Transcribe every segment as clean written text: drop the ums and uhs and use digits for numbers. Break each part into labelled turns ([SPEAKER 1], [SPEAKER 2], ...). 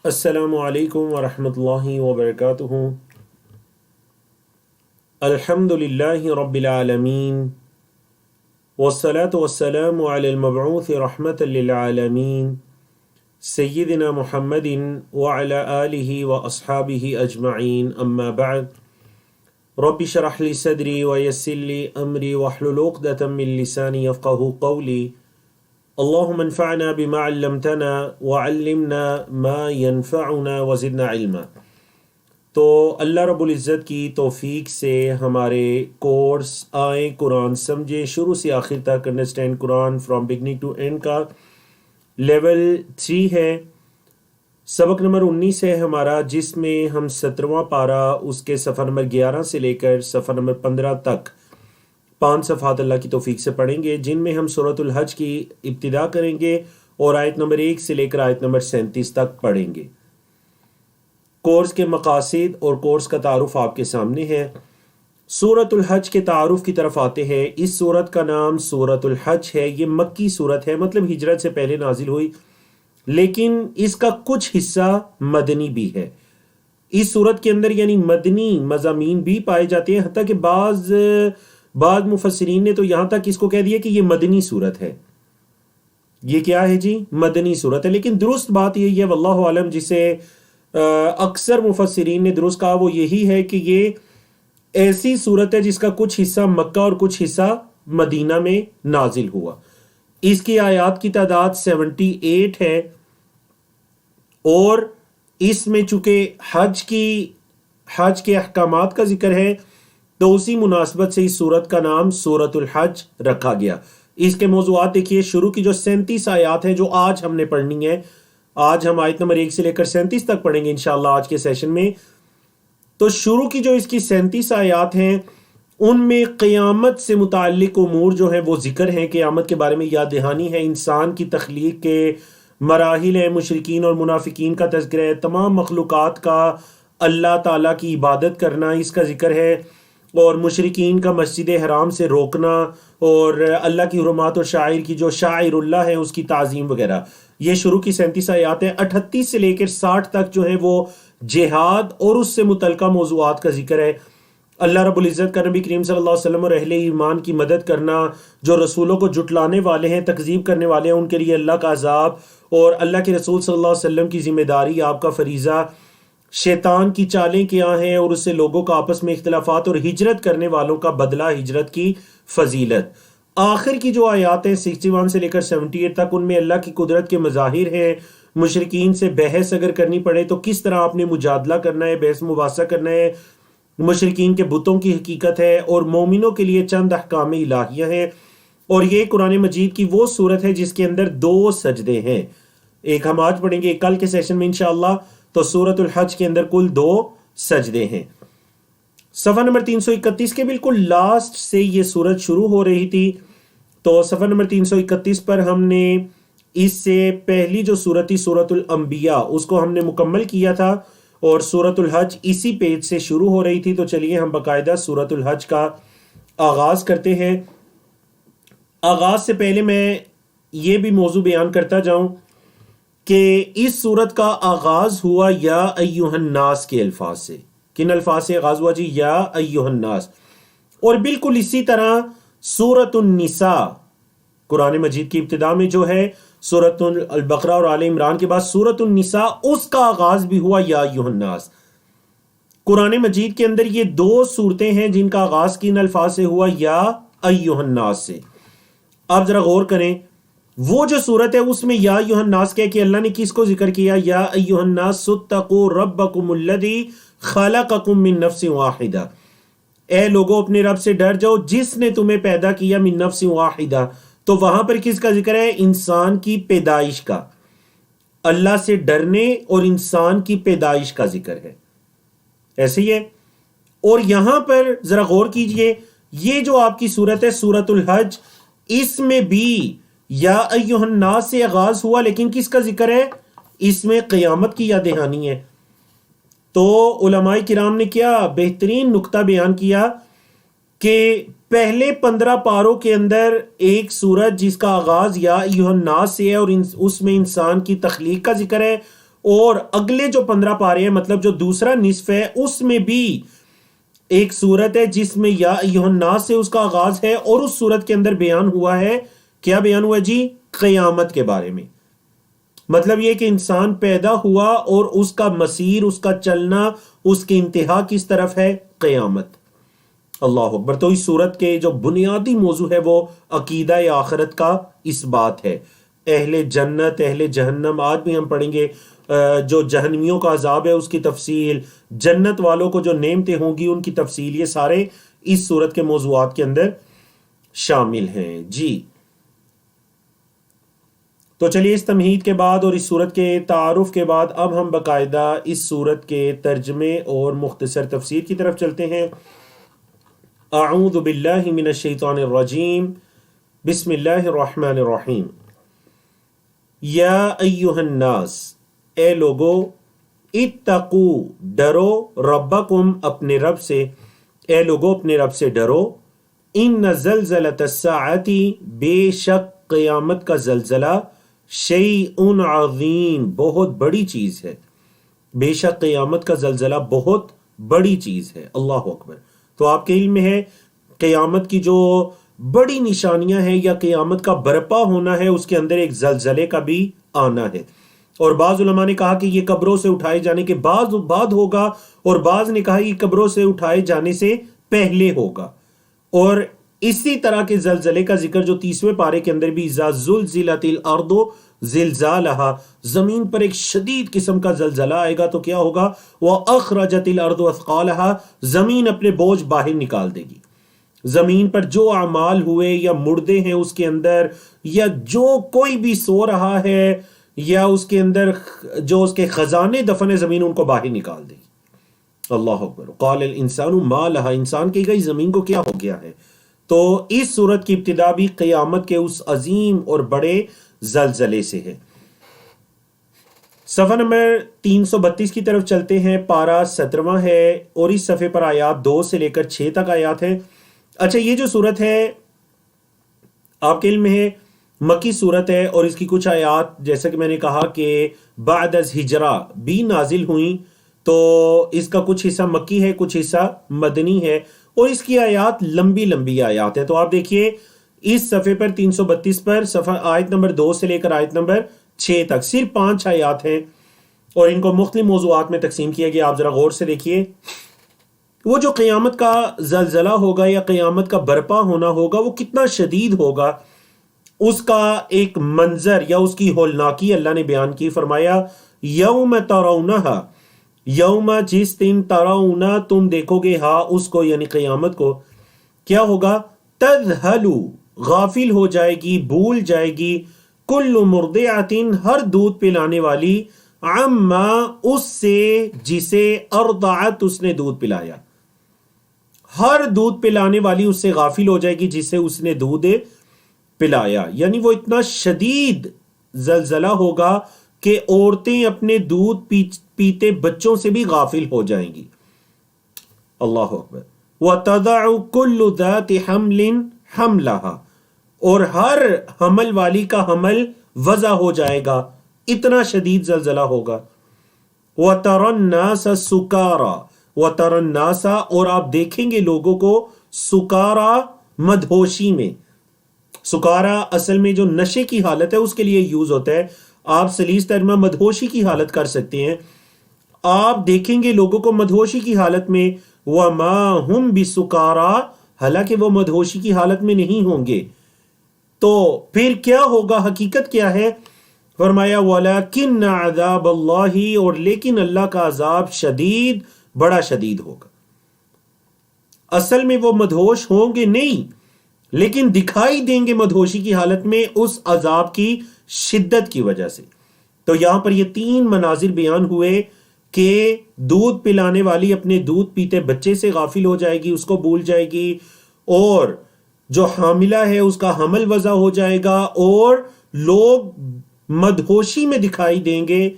[SPEAKER 1] السلام علیکم ورحمۃ اللہ وبرکاتہ۔ الحمد للہ رب العالمین والصلاة والسلام علی المبعوث رحمۃ للعالمین سیدنا محمد وعلی آلہ واصحابہ اجمعین، اما بعد۔ رب اشرح لی صدری ویسر لی امری واحلل عقدۃ من لسانی یفقہوا قولی۔ اللہم انفعنا بما علمتنا وعلمنا ما ينفعنا وزدنا علما۔ تو اللہ رب العزت کی توفیق سے ہمارے کورس آئیں قرآن سمجھیں شروع سے آخر تک understand Quran from beginning to end کا لیول 3 ہے، سبق نمبر 19 ہے ہمارا، جس میں ہم 17واں پارہ اس کے صفحہ نمبر 11 سے لے کر صفحہ نمبر 15 تک 5 صفحات اللہ کی توفیق سے پڑھیں گے، جن میں ہم سورۃ الحج کی ابتدا کریں گے اور آیت نمبر 1 سے لے کر آیت نمبر 37 تک پڑھیں گے۔ کورس کے مقاصد اور کورس کا تعارف آپ کے سامنے ہے۔ سورۃ الحج کے تعارف کی طرف آتے ہیں۔ اس سورت کا نام سورۃ الحج ہے، یہ مکی سورت ہے، مطلب ہجرت سے پہلے نازل ہوئی، لیکن اس کا کچھ حصہ مدنی بھی ہے۔ اس سورت کے اندر یعنی مدنی مضامین بھی پائے جاتے ہیں، حتیٰ کہ بعض مفسرین نے تو یہاں تک اس کو کہہ دیا کہ یہ مدنی صورت ہے۔ یہ کیا ہے جی؟ مدنی صورت ہے، لیکن درست بات یہی ہے واللہ عالم، جسے اکثر مفسرین نے درست کہا وہ یہی ہے کہ یہ ایسی صورت ہے جس کا کچھ حصہ مکہ اور کچھ حصہ مدینہ میں نازل ہوا۔ اس کی آیات کی تعداد 78 ہے، اور اس میں چونکہ حج کے احکامات کا ذکر ہے تو اسی مناسبت سے اس سورت کا نام سورۃ الحج رکھا گیا۔ اس کے موضوعات دیکھیے، شروع کی جو 37 آیات ہیں جو آج ہم نے پڑھنی ہے، آج ہم آیت نمبر 1 سے لے کر 37 تک پڑھیں گے انشاءاللہ آج کے سیشن میں۔ تو شروع کی جو اس کی 37 آیات ہیں ان میں قیامت سے متعلق امور جو ہیں وہ ذکر ہیں، قیامت کے بارے میں یاد دہانی ہے، انسان کی تخلیق کے مراحل ہیں، مشرکین اور منافقین کا تذکرہ ہے، تمام مخلوقات کا اللہ تعالیٰ کی عبادت کرنا اس کا ذکر ہے، اور مشرکین کا مسجد حرام سے روکنا، اور اللہ کی حرمات اور شاعر کی جو شاعر اللہ ہے اس کی تعظیم وغیرہ۔ یہ شروع کی 37 آیات ہیں۔ 38 سے لے کر 60 تک جو ہے وہ جہاد اور اس سے متعلقہ موضوعات کا ذکر ہے۔ اللہ رب العزت کا نبی کریم صلی اللہ علیہ وسلم اور اہل ایمان کی مدد کرنا، جو رسولوں کو جھٹلانے والے ہیں، تکذیب کرنے والے ہیں، ان کے لیے اللہ کا عذاب، اور اللہ کے رسول صلی اللہ علیہ وسلم کی ذمہ داری، آپ کا فریضہ، شیطان کی چالیں کیا ہیں اور اس سے لوگوں کا آپس میں اختلافات، اور ہجرت کرنے والوں کا بدلہ، ہجرت کی فضیلت۔ آخر کی جو آیات ہیں 61 سے لے کر 78 تک، ان میں اللہ کی قدرت کے مظاہر ہیں، مشرکین سے بحث اگر کرنی پڑے تو کس طرح آپ نے مجادلہ کرنا ہے، بحث مباحثہ کرنا ہے، مشرکین کے بتوں کی حقیقت ہے، اور مومنوں کے لیے چند احکام الہیہ ہیں۔ اور یہ قرآن مجید کی وہ صورت ہے جس کے اندر 2 سجدے ہیں، ایک ہم آج پڑھیں گے، ایک کل کے سیشن میں انشاءاللہ۔ تو سورۃ الحج کے اندر کل 2 سجدے ہیں۔ صفحہ نمبر 331 کے بالکل لاسٹ سے یہ سورت شروع ہو رہی تھی، تو صفحہ نمبر 331 پر ہم نے اس سے پہلی جو سورت تھی سورۃ الانبیاء، اس کو ہم نے مکمل کیا تھا، اور سورۃ الحج اسی پیج سے شروع ہو رہی تھی۔ تو چلیے ہم باقاعدہ سورۃ الحج کا آغاز کرتے ہیں۔ آغاز سے پہلے میں یہ بھی موضوع بیان کرتا جاؤں کہ اس سورت کا آغاز ہوا یا ایھا الناس کے الفاظ سے۔ کن الفاظ سے آغاز ہوا جی؟ یا ایھا الناس۔ اور بالکل اسی طرح سورۃ النساء، قرآن مجید کی ابتدا میں جو ہے سورۃ البقرہ اور آل عمران کے بعد سورۃ النساء، اس کا آغاز بھی ہوا یا ایھا الناس۔ قرآن مجید کے اندر یہ 2 صورتیں ہیں جن کا آغاز کن الفاظ سے ہوا؟ یا ایھا الناس سے۔ آپ ذرا غور کریں، وہ جو صورت ہے اس میں یا ایھا الناس کہہ کہ اللہ نے کس کو ذکر کیا؟ یا ایھا الناس اتقوا ربکم الذی خلقکم من نفس واحدہ، اے لوگو اپنے رب سے ڈر جاؤ جس نے تمہیں پیدا کیا من نفس واحدہ۔ تو وہاں پر کس کا ذکر ہے؟ انسان کی پیدائش کا، اللہ سے ڈرنے اور انسان کی پیدائش کا ذکر ہے، ایسے ہی ہے۔ اور یہاں پر ذرا غور کیجئے، یہ جو آپ کی صورت ہے سورۃ الحج، اس میں بھی یا ایھا الناس سے آغاز ہوا، لیکن کس کا ذکر ہے؟ اس میں قیامت کی یاد دہانی ہے۔ تو علماء کرام نے کیا بہترین نقطہ بیان کیا کہ پہلے 15 پاروں کے اندر ایک سورت جس کا آغاز یا ایھا الناس سے ہے، اور اس میں انسان کی تخلیق کا ذکر ہے، اور اگلے جو 15 پارے ہیں مطلب جو دوسرا نصف ہے اس میں بھی ایک سورت ہے جس میں یا ایھا الناس سے اس کا آغاز ہے، اور اس سورت کے اندر بیان ہوا ہے، کیا بیان ہوا جی؟ قیامت کے بارے میں۔ مطلب یہ کہ انسان پیدا ہوا اور اس کا مسیر، اس کا چلنا، اس کی انتہا کس طرف ہے؟ قیامت۔ اللہ اکبر۔ تو اس صورت کے جو بنیادی موضوع ہے وہ عقیدہ آخرت کا اس بات ہے۔ اہل جنت، اہل جہنم، آج بھی ہم پڑھیں گے جو جہنمیوں کا عذاب ہے اس کی تفصیل، جنت والوں کو جو نعمتیں ہوں گی ان کی تفصیل، یہ سارے اس صورت کے موضوعات کے اندر شامل ہیں جی۔ تو چلیے اس تمہید کے بعد اور اس صورت کے تعارف کے بعد اب ہم باقاعدہ اس صورت کے ترجمے اور مختصر تفسیر کی طرف چلتے ہیں۔ اعوذ باللہ من الشیطان الرجیم، بسم اللہ الرحمن الرحیم۔ یا ایھا الناس، اے لوگو، اتقو، ڈرو، ربکم، اپنے رب سے، اے لوگو اپنے رب سے ڈرو۔ ان زلزلۃ الساعۃ، بے شک قیامت کا زلزلہ، شیء عظیم، بہت بڑی چیز ہے، بے شک قیامت کا زلزلہ بہت بڑی چیز ہے۔ اللہ اکبر۔ تو آپ کے علم میں ہے قیامت کی جو بڑی نشانیاں ہیں یا قیامت کا برپا ہونا ہے، اس کے اندر ایک زلزلے کا بھی آنا ہے۔ اور بعض علماء نے کہا کہ یہ قبروں سے اٹھائے جانے کے بعد ہوگا، اور بعض نے کہا یہ قبروں سے اٹھائے جانے سے پہلے ہوگا۔ اور اسی طرح کے زلزلے کا ذکر جو 30ویں پارے کے اندر بھی، اذا زلزلت الارض زلزالہا، زمین پر ایک شدید قسم کا زلزلہ آئے گا تو کیا ہوگا؟ واخرجت الارض اثقالہا، زمین اپنے بوجھ باہر نکال دے گی۔ زمین پر جو اعمال ہوئے یا مردے ہیں اس کے اندر، یا جو کوئی بھی سو رہا ہے، یا اس کے اندر جو اس کے خزانے دفن ہے، زمین ان کو باہر نکال دے گی۔ اللہ اکبر۔ قال الانسان ما لہا، انسان کہے گا اس زمین کو کیا ہو گیا ہے؟ تو اس صورت کی ابتدا بھی قیامت کے اس عظیم اور بڑے زلزلے سے ہے۔ صفحہ نمبر 332 کی طرف چلتے ہیں، پارہ 17واں ہے، اور اس صفحے پر آیات 2 سے لے کر 6 تک آیات ہیں۔ اچھا، یہ جو صورت ہے آپ کے علم میں ہے مکی صورت ہے، اور اس کی کچھ آیات جیسا کہ میں نے کہا کہ بعد از ہجرہ بھی نازل ہوئیں، تو اس کا کچھ حصہ مکی ہے، کچھ حصہ مدنی ہے، اور اس کی آیات لمبی لمبی آیات ہیں۔ تو آپ دیکھیے اس صفحے پر 332 پر صفحہ آیت نمبر 2 سے لے کر آیت نمبر 6 تک صرف 5 آیات ہیں، اور ان کو مختلف موضوعات میں تقسیم کیا گیا۔ آپ ذرا غور سے دیکھیے، وہ جو قیامت کا زلزلہ ہوگا یا قیامت کا برپا ہونا ہوگا وہ کتنا شدید ہوگا، اس کا ایک منظر یا اس کی ہولناکی اللہ نے بیان کی۔ فرمایا یوم ترونہا، یوم جس دن، ترونا تم دیکھو گے، ہاں اس کو یعنی قیامت کو، کیا ہوگا؟ تذہلو، غافل ہو جائے گی، بھول جائے گی، کل مرضعۃ، ہر دودھ پلانے والی، عما، اس سے جسے، ارضعت، اس نے دودھ پلایا، ہر دودھ پلانے والی اس سے غافل ہو جائے گی جسے اس نے دودھ پلایا۔ یعنی وہ اتنا شدید زلزلہ ہوگا کہ عورتیں اپنے دودھ پیتے بچوں سے بھی غافل ہو جائیں گی۔ اللہ اکبر۔ وَتَضَعُ كُلُّ ذَاتِ حَمْلٍ حَمْلَهَا، اور ہر حمل والی کا حمل وضع ہو جائے گا، اتنا شدید زلزلہ ہوگا۔ وَتَرَى النَّاسَ سُكَارَى، وَتَرَى النَّاسَ، اور آپ دیکھیں گے لوگوں کو، سکارا، مدہوشی میں۔ سکارا اصل میں جو نشے کی حالت ہے اس کے لیے یوز ہوتا ہے، آپ سلیس ترجمہ مدہوشی کی حالت کر سکتے ہیں۔ آپ دیکھیں گے لوگوں کو مدہوشی کی حالت میں، وَمَا هُمْ بِسُكَارَى، حالانکہ وہ مدہوشی کی حالت میں نہیں ہوں گے۔ تو پھر کیا ہوگا، حقیقت کیا ہے؟ فرمایا وَلَكِنَّ عَذَابَ اللَّهِ، اور لیکن اللہ کا عذاب شدید، بڑا شدید ہوگا۔ اصل میں وہ مدہوش ہوں گے نہیں، لیکن دکھائی دیں گے مدہوشی کی حالت میں اس عذاب کی شدت کی وجہ سے۔ تو یہاں پر یہ 3 مناظر بیان ہوئے کہ دودھ پلانے والی اپنے دودھ پیتے بچے سے غافل ہو جائے گی، اس کو بھول جائے گی، اور جو حاملہ ہے اس کا حمل وضع ہو جائے گا، اور لوگ مدہوشی میں دکھائی دیں گے۔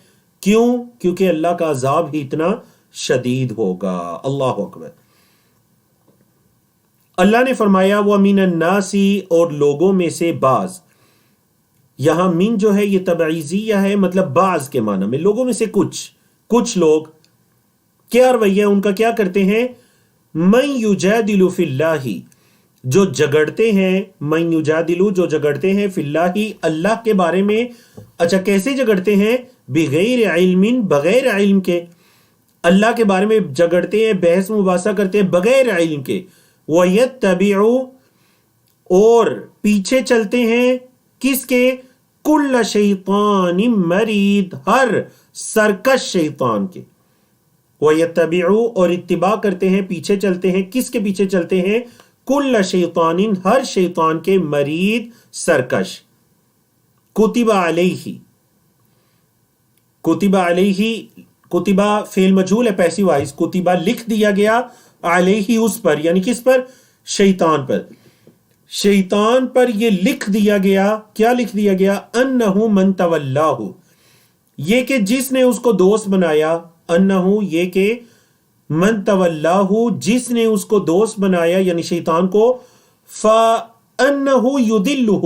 [SPEAKER 1] کیوں؟ کیونکہ اللہ کا عذاب ہی اتنا شدید ہوگا۔ اللہ اکبر۔ اللہ نے فرمایا وَمِنَ النَّاسِ، اور لوگوں میں سے بعض، یہاں من جو ہے یہ تبعیضیہ ہے، مطلب بعض کے معنی میں، لوگوں میں سے کچھ لوگ کیا رویہ ان کا کیا کرتے ہیں، من یجادل فی اللہ، جو جگڑتے ہیں، من یجادل جو جگڑتے ہیں فی اللہ اللہ کے بارے میں. اچھا کیسے جگڑتے ہیں، بغیر علم، بغیر علم کے، اللہ کے بارے میں جگڑتے ہیں، بحث مباحثہ کرتے ہیں بغیر علم کے. وَيَتَّبِعُ اور پیچھے چلتے ہیں کس کے، کل شیطان مرید، ہر سرکش شیطان کے. وَيَتَّبِعُ اور اتباع کرتے ہیں، پیچھے چلتے ہیں، کس کے پیچھے چلتے ہیں، کل شیطان ہر شیطان کے، مرید سرکش. کتب علیہ، کتب علیہ، کتبہ فعل مجہول ہے پیسو وائز، کتبہ لکھ دیا گیا، علیہ اس پر، یعنی کس پر، شیطان پر. شیطان پر یہ لکھ دیا گیا، کیا لکھ دیا گیا، انہ من تولاہ، یہ کہ جس نے اس کو دوست بنایا، انہ یہ کہ من تولاہ جس نے اس کو دوست بنایا یعنی شیطان کو، فَأَنَّهُ يُضِلُّهُ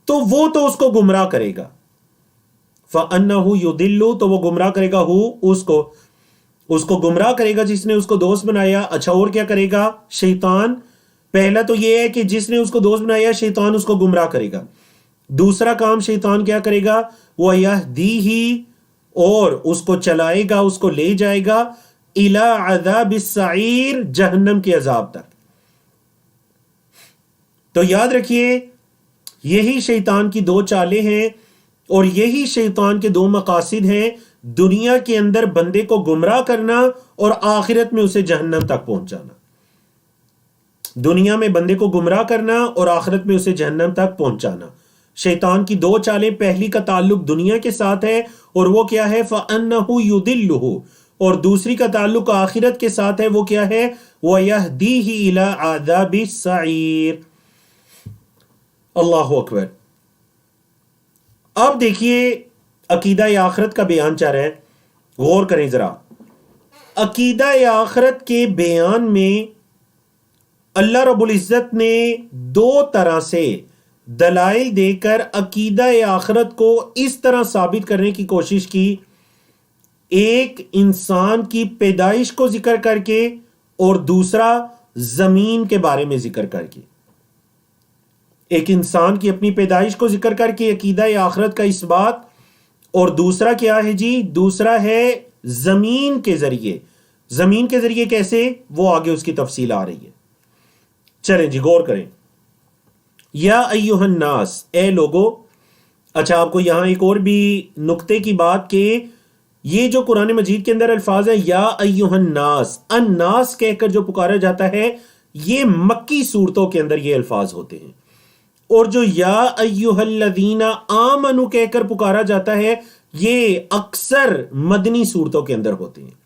[SPEAKER 1] تو وہ تو اس کو گمراہ کرے گا، فَأَنَّهُ يُضِلُّ تو وہ گمراہ کرے گا، اس کو گمراہ کرے گا جس نے اس کو دوست بنایا. اچھا اور کیا کرے گا شیطان، پہلا تو یہ ہے کہ جس نے اس کو دوست بنایا شیطان اس کو گمراہ کرے گا. دوسرا کام شیطان کیا کرے گا، وَيَهْدِيهِ اور اس کو چلائے گا، اس کو لے جائے گا، اِلَىٰ عَذَابِ السَّعِيرِ جہنم کے عذاب تک. تو یاد رکھیے یہی شیطان کی دو چالیں ہیں اور یہی شیطان کے دو مقاصد ہیں، دنیا کے اندر بندے کو گمراہ کرنا اور آخرت میں اسے جہنم تک پہنچانا. دنیا میں بندے کو گمراہ کرنا اور آخرت میں اسے جہنم تک پہنچانا. شیطان کی دو چالیں، پہلی کا تعلق دنیا کے ساتھ ہے اور وہ کیا ہے، فَأَنَّهُ يُضِلُّهُ اور دوسری کا تعلق آخرت کے ساتھ ہے، وہ کیا ہے، وَيَهْدِيهِ إِلَىٰ عَذَابِ السَّعِيرِ. اللہ اکبر. اب دیکھیے عقیدہ آخرت کا بیان چاہ رہا ہے، غور کریں ذرا. عقیدہ آخرت کے بیان میں اللہ رب العزت نے دو طرح سے دلائل دے کر عقیدہ آخرت کو اس طرح ثابت کرنے کی کوشش کی، ایک انسان کی پیدائش کو ذکر کر کے اور دوسرا زمین کے بارے میں ذکر کر کے. ایک انسان کی اپنی پیدائش کو ذکر کر کے عقیدہ آخرت کا اس بات، اور دوسرا کیا ہے جی، دوسرا ہے زمین کے ذریعے. زمین کے ذریعے کیسے، وہ آگے اس کی تفصیل آ رہی ہے. چلیں جی غور کریں. یا ایہا الناس اے لوگو. اچھا آپ کو یہاں ایک اور بھی نقطے کی بات کہ یہ جو قرآن مجید کے اندر الفاظ ہے یا ایہا الناس، الناس کہہ کر جو پکارا جاتا ہے یہ مکی صورتوں کے اندر یہ الفاظ ہوتے ہیں، اور جو یا ایہا الذین آمنوا کہہ کر پکارا جاتا ہے یہ اکثر مدنی صورتوں کے اندر ہوتے ہیں.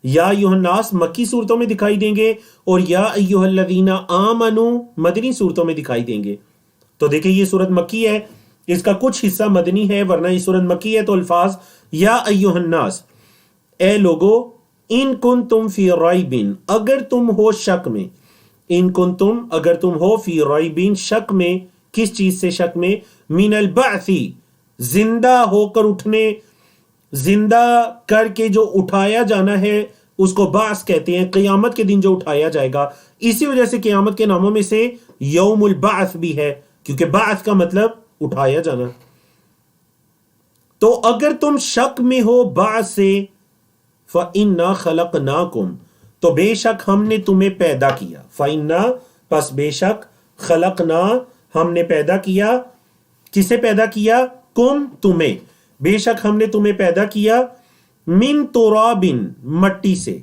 [SPEAKER 1] یا ایہا الناس مکی صورتوں میں دکھائی دیں گے اور یا ایہا الذین آمنوا مدنی صورتوں میں دکھائی دیں گے. تو دیکھیں یہ صورت مکی ہے، اس کا کچھ حصہ مدنی ہے، ورنہ یہ صورت مکی ہے. تو الفاظ یا ایہا الناس اے لوگو، ان کنتم فی ریب اگر تم ہو شک میں، ان کنتم اگر تم ہو فی ریب شک میں، کس چیز سے شک میں، من البعث زندہ ہو کر اٹھنے، زندہ کر کے جو اٹھایا جانا ہے اس کو بعث کہتے ہیں، قیامت کے دن جو اٹھایا جائے گا. اسی وجہ سے قیامت کے ناموں میں سے یوم البعث بھی ہے، کیونکہ بعث کا مطلب اٹھایا جانا. تو اگر تم شک میں ہو بعث سے، فَإِنَّا خَلَقْنَاكُمْ تو بے شک ہم نے تمہیں پیدا کیا، فَإِنَّا پس بے شک، خلقنا ہم نے پیدا کیا، کسے پیدا کیا، کم تمہیں، بے شک ہم نے تمہیں پیدا کیا، من تراب مٹی سے،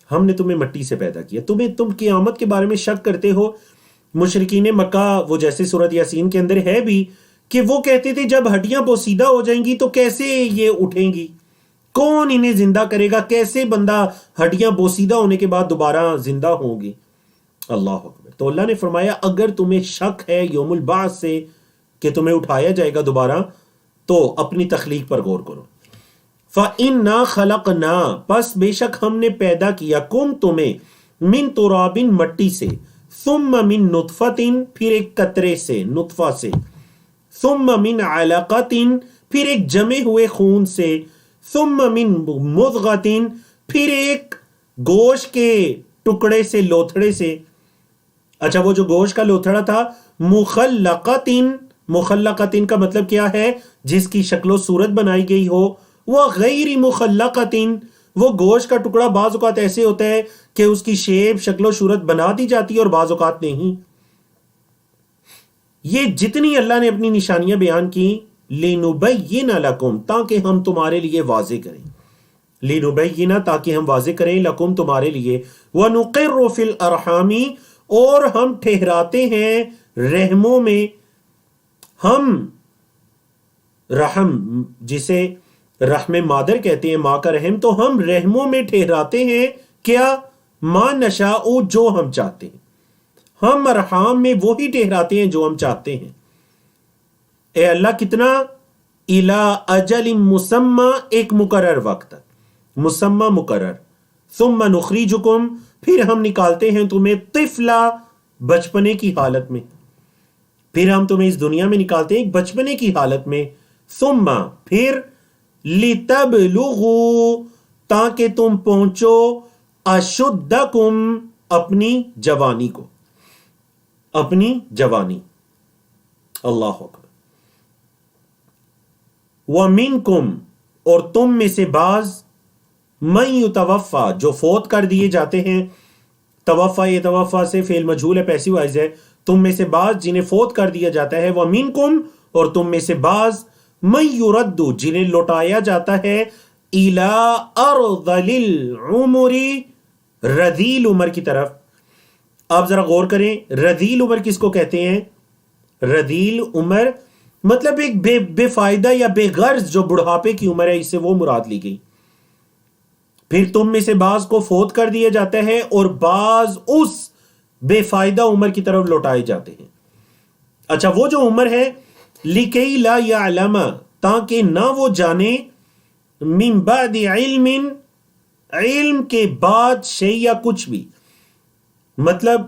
[SPEAKER 1] ہم نے تمہیں مٹی سے پیدا کیا. تم قیامت کے بارے میں شک کرتے ہو. مشرکین مکہ وہ جیسے سورۃ یاسین کے اندر ہے بھی کہ وہ کہتے تھے جب ہڈیاں بوسیدہ ہو جائیں گی تو کیسے یہ اٹھیں گی، کون انہیں زندہ کرے گا، کیسے بندہ ہڈیاں بوسیدہ ہونے کے بعد دوبارہ زندہ ہوں گی. اللہ اکبر. تو اللہ نے فرمایا اگر تمہیں شک ہے یوم البعث سے کہ تمہیں اٹھایا جائے گا دوبارہ تو اپنی تخلیق پر غور کرو. فَإِنَّا خَلَقْنَا پس بے شک ہم نے پیدا کیا، کم تمہیں، من تراب مٹی سے، ثم من نطفۃ پھر ایک قطرے سے، نطفہ سے، ثم من علقۃ پھر ایک جمے ہوئے خون سے، ثم من مضغۃ پھر ایک گوشت کے ٹکڑے سے، لوتھڑے سے. اچھا وہ جو گوشت کا لوتھڑا تھا، مخلقۃ، مخلقۃ کا مطلب کیا ہے؟ جس کی شکل و صورت بنائی گئی ہو. وغیر مخلقۃ، وہ گوشت کا ٹکڑا بعض اوقات ایسے ہوتا ہے کہ اس کی شیپ، شکل و صورت بنا دی جاتی ہے اور بعض اوقات نہیں. یہ جتنی اللہ نے اپنی نشانیاں بیان کی، لِنُبَيِّنَ لَكُمْ، تاکہ ہم تمہارے لیے واضح کریں. لِنُبَيِّنَ تاکہ ہم واضح کریں، لَكُمْ تمہارے لیے. وَنُقِرُّ فِي الْأَرْحَامِ اور ہم ٹھہراتے ہیں رحموں میں. ہم رحم جسے رحم مادر کہتے ہیں، ماں کا رحم، تو ہم رحموں میں ٹھہراتے ہیں کیا؟ ما نشاء، جو ہم چاہتے ہیں. ہم ارحام میں وہی ٹھہراتے ہیں جو ہم چاہتے ہیں. اے اللہ کتنا؟ الی اجل مسمى، ایک مقرر وقت تک، مسمى مقرر. ثم نخرجکم پھر ہم نکالتے ہیں تمہیں طفلا، بچپنے کی حالت میں. پھر ہم تمہیں اس دنیا میں نکالتے ہیں ایک بچپنے کی حالت میں. ثم پھر لتبلغوا تاکہ تم پہنچو اشدکم اپنی جوانی کو، اپنی جوانی. اللہ اکبر. وَمِنْكُمْ اور تم میں سے بعض، مَن یتوفیٰ جو فوت کر دیے جاتے ہیں. توفیٰ، یہ توفیٰ سے فعل مجہول ہے، پیسو وائز ہے. تم میں سے بعض جنہیں فوت کر دیا جاتا ہے. وَمِنْكُمْ اور تم میں سے بعض، مَن یُرَدُّ جنہیں لوٹایا جاتا ہے، إِلَىٰ أَرْذَلِ الْعُمُرِ رذیل عمر کی طرف. آپ ذرا غور کریں، رذیل عمر کس کو کہتے ہیں؟ رذیل عمر مطلب ایک بے فائدہ یا بے غرض جو بڑھاپے کی عمر ہے، اس سے وہ مراد لی گئی. پھر تم میں سے بعض کو فوت کر دیا جاتا ہے اور بعض اس بے فائدہ عمر کی طرف لوٹائے جاتے ہیں. اچھا وہ جو عمر ہے، لِكَيْ لَا يَعْلَمَ تاکہ نہ وہ جانے، مِن بَعْدِ عِلْمٍ علم کے بعد، شیء کچھ بھی. مطلب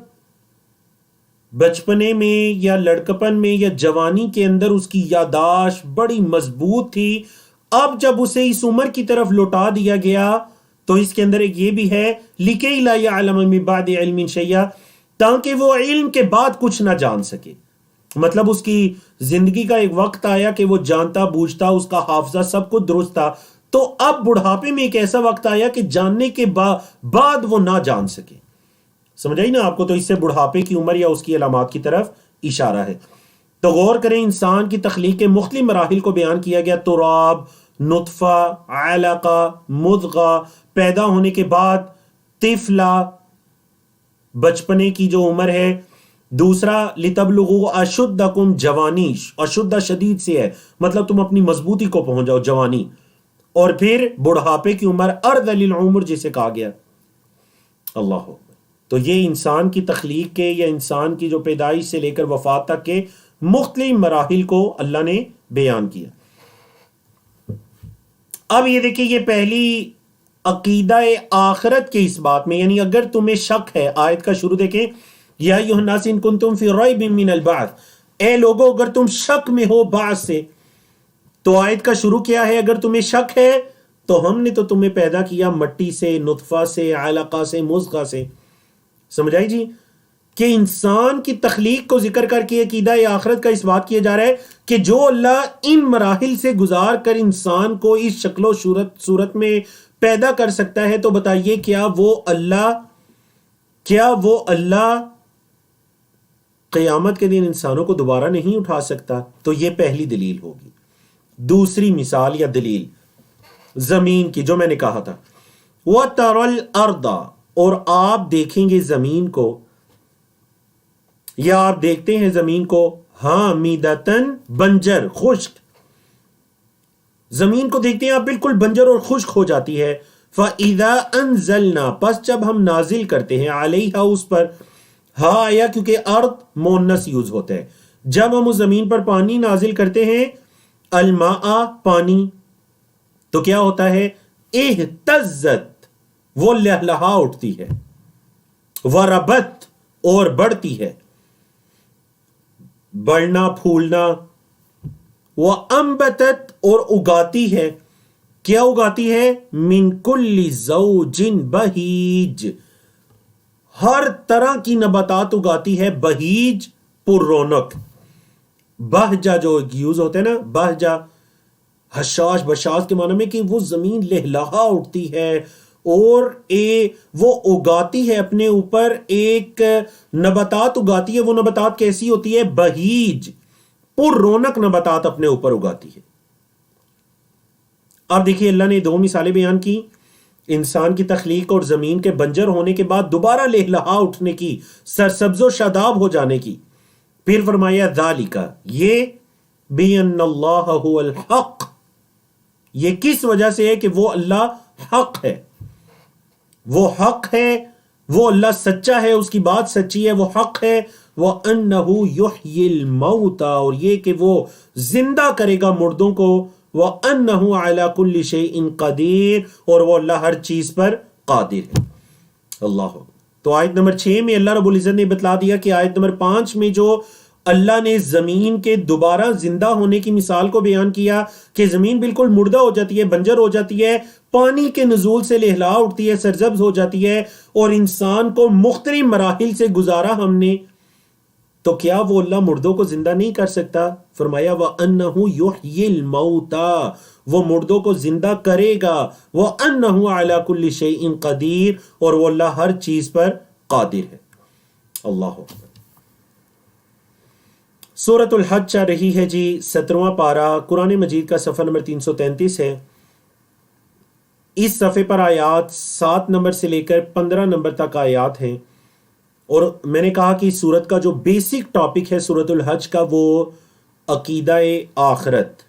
[SPEAKER 1] بچپنے میں یا لڑکپن میں یا جوانی کے اندر اس کی یاداشت بڑی مضبوط تھی. اب جب اسے اس عمر کی طرف لوٹا دیا گیا تو اس کے اندر ایک یہ بھی ہے، لِكَيْ لَا يَعْلَمَ مِن بَعْدِ عِلْمٍ شَيْئًا تاکہ وہ علم کے بعد کچھ نہ جان سکے. مطلب اس کی زندگی کا ایک وقت آیا کہ وہ جانتا بوجھتا، اس کا حافظہ سب کچھ درست تھا، تو اب بڑھاپے میں ایک ایسا وقت آیا کہ جاننے کے بعد وہ نہ جان سکے. سمجھ آئی نا آپ کو؟ تو اس سے بڑھاپے کی عمر یا اس کی علامات کی طرف اشارہ ہے. تو غور کریں، انسان کی تخلیق کے مختلف مراحل کو بیان کیا گیا. تراب، نطفہ، علقہ، مضغہ، پیدا ہونے کے بعد طفلا، بچپنے کی جو عمر ہے. دوسرا لتبلغوا اشدکم، جوانی، اشدہ شدید سے ہے، مطلب تم اپنی مضبوطی کو پہنچ جاؤ، جوانی. اور پھر بڑھاپے کی عمر، ارذل العمر جسے کہا گیا. اللہ اکبر. تو یہ انسان کی تخلیق کے یا انسان کی جو پیدائش سے لے کر وفات تک کے مختلف مراحل کو اللہ نے بیان کیا. اب یہ دیکھیں، یہ پہلی عقیدہ آخرت کے اس بات میں، یعنی اگر تمہیں شک ہے، آیت کا شروع دیکھیں، یا ایھا الناس ان کنتم فی ریب من البعث، اے لوگو اگر تم شک میں ہو بعث سے. تو آیت کا شروع کیا ہے؟ اگر تمہیں شک ہے تو ہم نے تو تمہیں پیدا کیا مٹی سے، نطفہ سے، علقہ سے، مضغہ سے. سمجھ آئی جی؟ کہ انسان کی تخلیق کو ذکر کر کے عقیدہ آخرت کا اس بات کیا جا رہا ہے کہ جو اللہ ان مراحل سے گزار کر انسان کو اس شکل و صورت میں پیدا کر سکتا ہے، تو بتائیے کیا وہ اللہ قیامت کے دن انسانوں کو دوبارہ نہیں اٹھا سکتا؟ تو یہ پہلی دلیل ہوگی. دوسری مثال یا دلیل زمین کی، جو میں نے کہا تھا، وَتَرَى الْأَرْضَ اور آپ دیکھیں گے زمین کو، یا آپ دیکھتے ہیں زمین کو، حامدتن، بنجر، خشک. زمین کو دیکھتے ہیں آپ بالکل بنجر اور خشک ہو جاتی ہے. فَإِذَا أَنزَلْنَا پس جب ہم نازل کرتے ہیں، علیہا اس پر، ہاں آیا کیونکہ ارض مونس یوز ہوتا ہے، جب ہم اس زمین پر پانی نازل کرتے ہیں، الماء پانی، تو کیا ہوتا ہے؟ اہتزت، وہ لہلہا اٹھتی ہے، وربت اور بڑھتی ہے. بڑھنا، پھولنا، وَأَنبَتَتْ اور اگاتی ہے. کیا اگاتی ہے؟ مِن كُلِّ زَوْجٍ بَهِيجٍ ہر طرح کی نباتات اگاتی ہے. بہیج پر رونق. بہجہ جو یوز ہوتے ہیں نا، بہجہ حشاش بشاش کے معنی میں کہ وہ زمین لہلہا اٹھتی ہے اور وہ اگاتی ہے اپنے اوپر ایک نباتات اگاتی ہے. وہ نباتات کیسی ہوتی ہے؟ بہیج پر رونق نباتات اپنے اوپر اگاتی ہے. اب دیکھیے اللہ نے دو مثالیں بیان کی، انسان کی تخلیق اور زمین کے بنجر ہونے کے بعد دوبارہ لہلہا اٹھنے کی، سرسبز و شاداب ہو جانے کی. پھر فرمایا ذالک یہ بِأَنَّ اللَّهَ هُوَ الْحَقُّ یہ کس وجہ سے ہے کہ وہ اللہ حق ہے. وہ حق ہے، وہ اللہ سچا ہے، اس کی بات سچی ہے، وہ حق ہے. وَأَنَّهُ يُحْيِي الْمَوْتَى اور یہ کہ وہ زندہ کرے گا مردوں کو. وَأَنَّهُ عَلَى كُلِّ شَيْءٍ قَدِيرٌ اور وہ اللہ ہر چیز پر قادر ہے. اللہ. تو آیت نمبر 6 میں اللہ رب العزت نے بتلا دیا کہ آیت نمبر 5 میں جو اللہ نے زمین کے دوبارہ زندہ ہونے کی مثال کو بیان کیا کہ زمین بالکل مردہ ہو جاتی ہے، بنجر ہو جاتی ہے، پانی کے نزول سے لہلا اٹھتی ہے، سرسبز ہو جاتی ہے، اور انسان کو مختلف مراحل سے گزارا ہم نے، تو کیا وہ اللہ مردوں کو زندہ نہیں کر سکتا؟ فرمایا وَأَنَّهُ يُحْيِي الْمَوْتَى وہ مردوں کو زندہ کرے گا. وَأَنَّهُ عَلَى كُلِّ شَيْءٍ قَدِيرٌ اور وہ اللہ ہر چیز پر قادر ہے. اللہ اکبر. سورۃ الحج چل رہی ہے جی، 17واں پارہ قرآن مجید کا صفحہ نمبر 333 ہے. اس صفحے پر آیات 7 نمبر سے لے کر 15 نمبر تک آیات ہیں. اور میں نے کہا کہ اس سورت کا جو بیسک ٹاپک ہے سورۃ الحج کا وہ عقیدہ آخرت،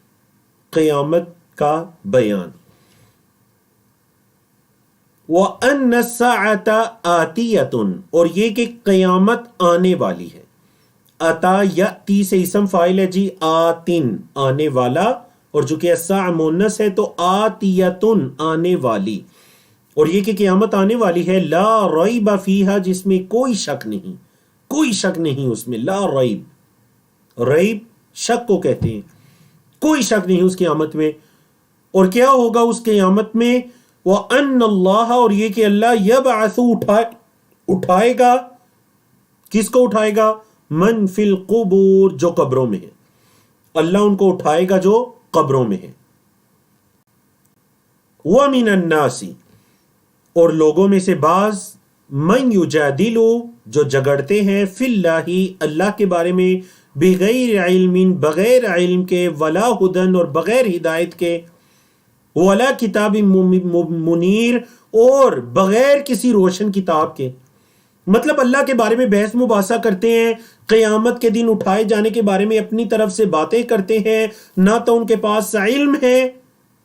[SPEAKER 1] قیامت کا بیان. وَأَنَّ السَّاعَةَ آتِيَةٌ اور یہ کہ قیامت آنے والی ہے. عطا یاتی سے اسم فاعل ہے جی، آتن آنے والا، اور جو کہ الساعہ مونس ہے تو آتیتن آنے والی. اور یہ کہ قیامت آنے والی ہے، لا ریب فیہا جس میں کوئی شک نہیں، کوئی شک نہیں اس میں. لا ریب، ریب شک کو کہتے ہیں، کوئی شک نہیں اس قیامت میں. اور کیا ہوگا اس قیامت میں؟ وَأَنَّ اللَّهَ اور یہ کہ اللہ یبعث اٹھائے گا. کس کو اٹھائے گا؟ من فی القبور جو قبروں میں ہے. اللہ ان کو اٹھائے گا جو قبروں میں ہے. وَمِنَ النَّاسِ اور لوگوں میں سے بعض، من یجادل جو جگڑتے ہیں، فی اللہ اللہ کے بارے میں، بغیر علم بغیر علم کے، ولا ہدن اور بغیر ہدایت کے، ولا کتاب منیر اور بغیر کسی روشن کتاب کے. مطلب اللہ کے بارے میں بحث مباحثہ کرتے ہیں، قیامت کے دن اٹھائے جانے کے بارے میں اپنی طرف سے باتیں کرتے ہیں، نہ تو ان کے پاس علم ہے،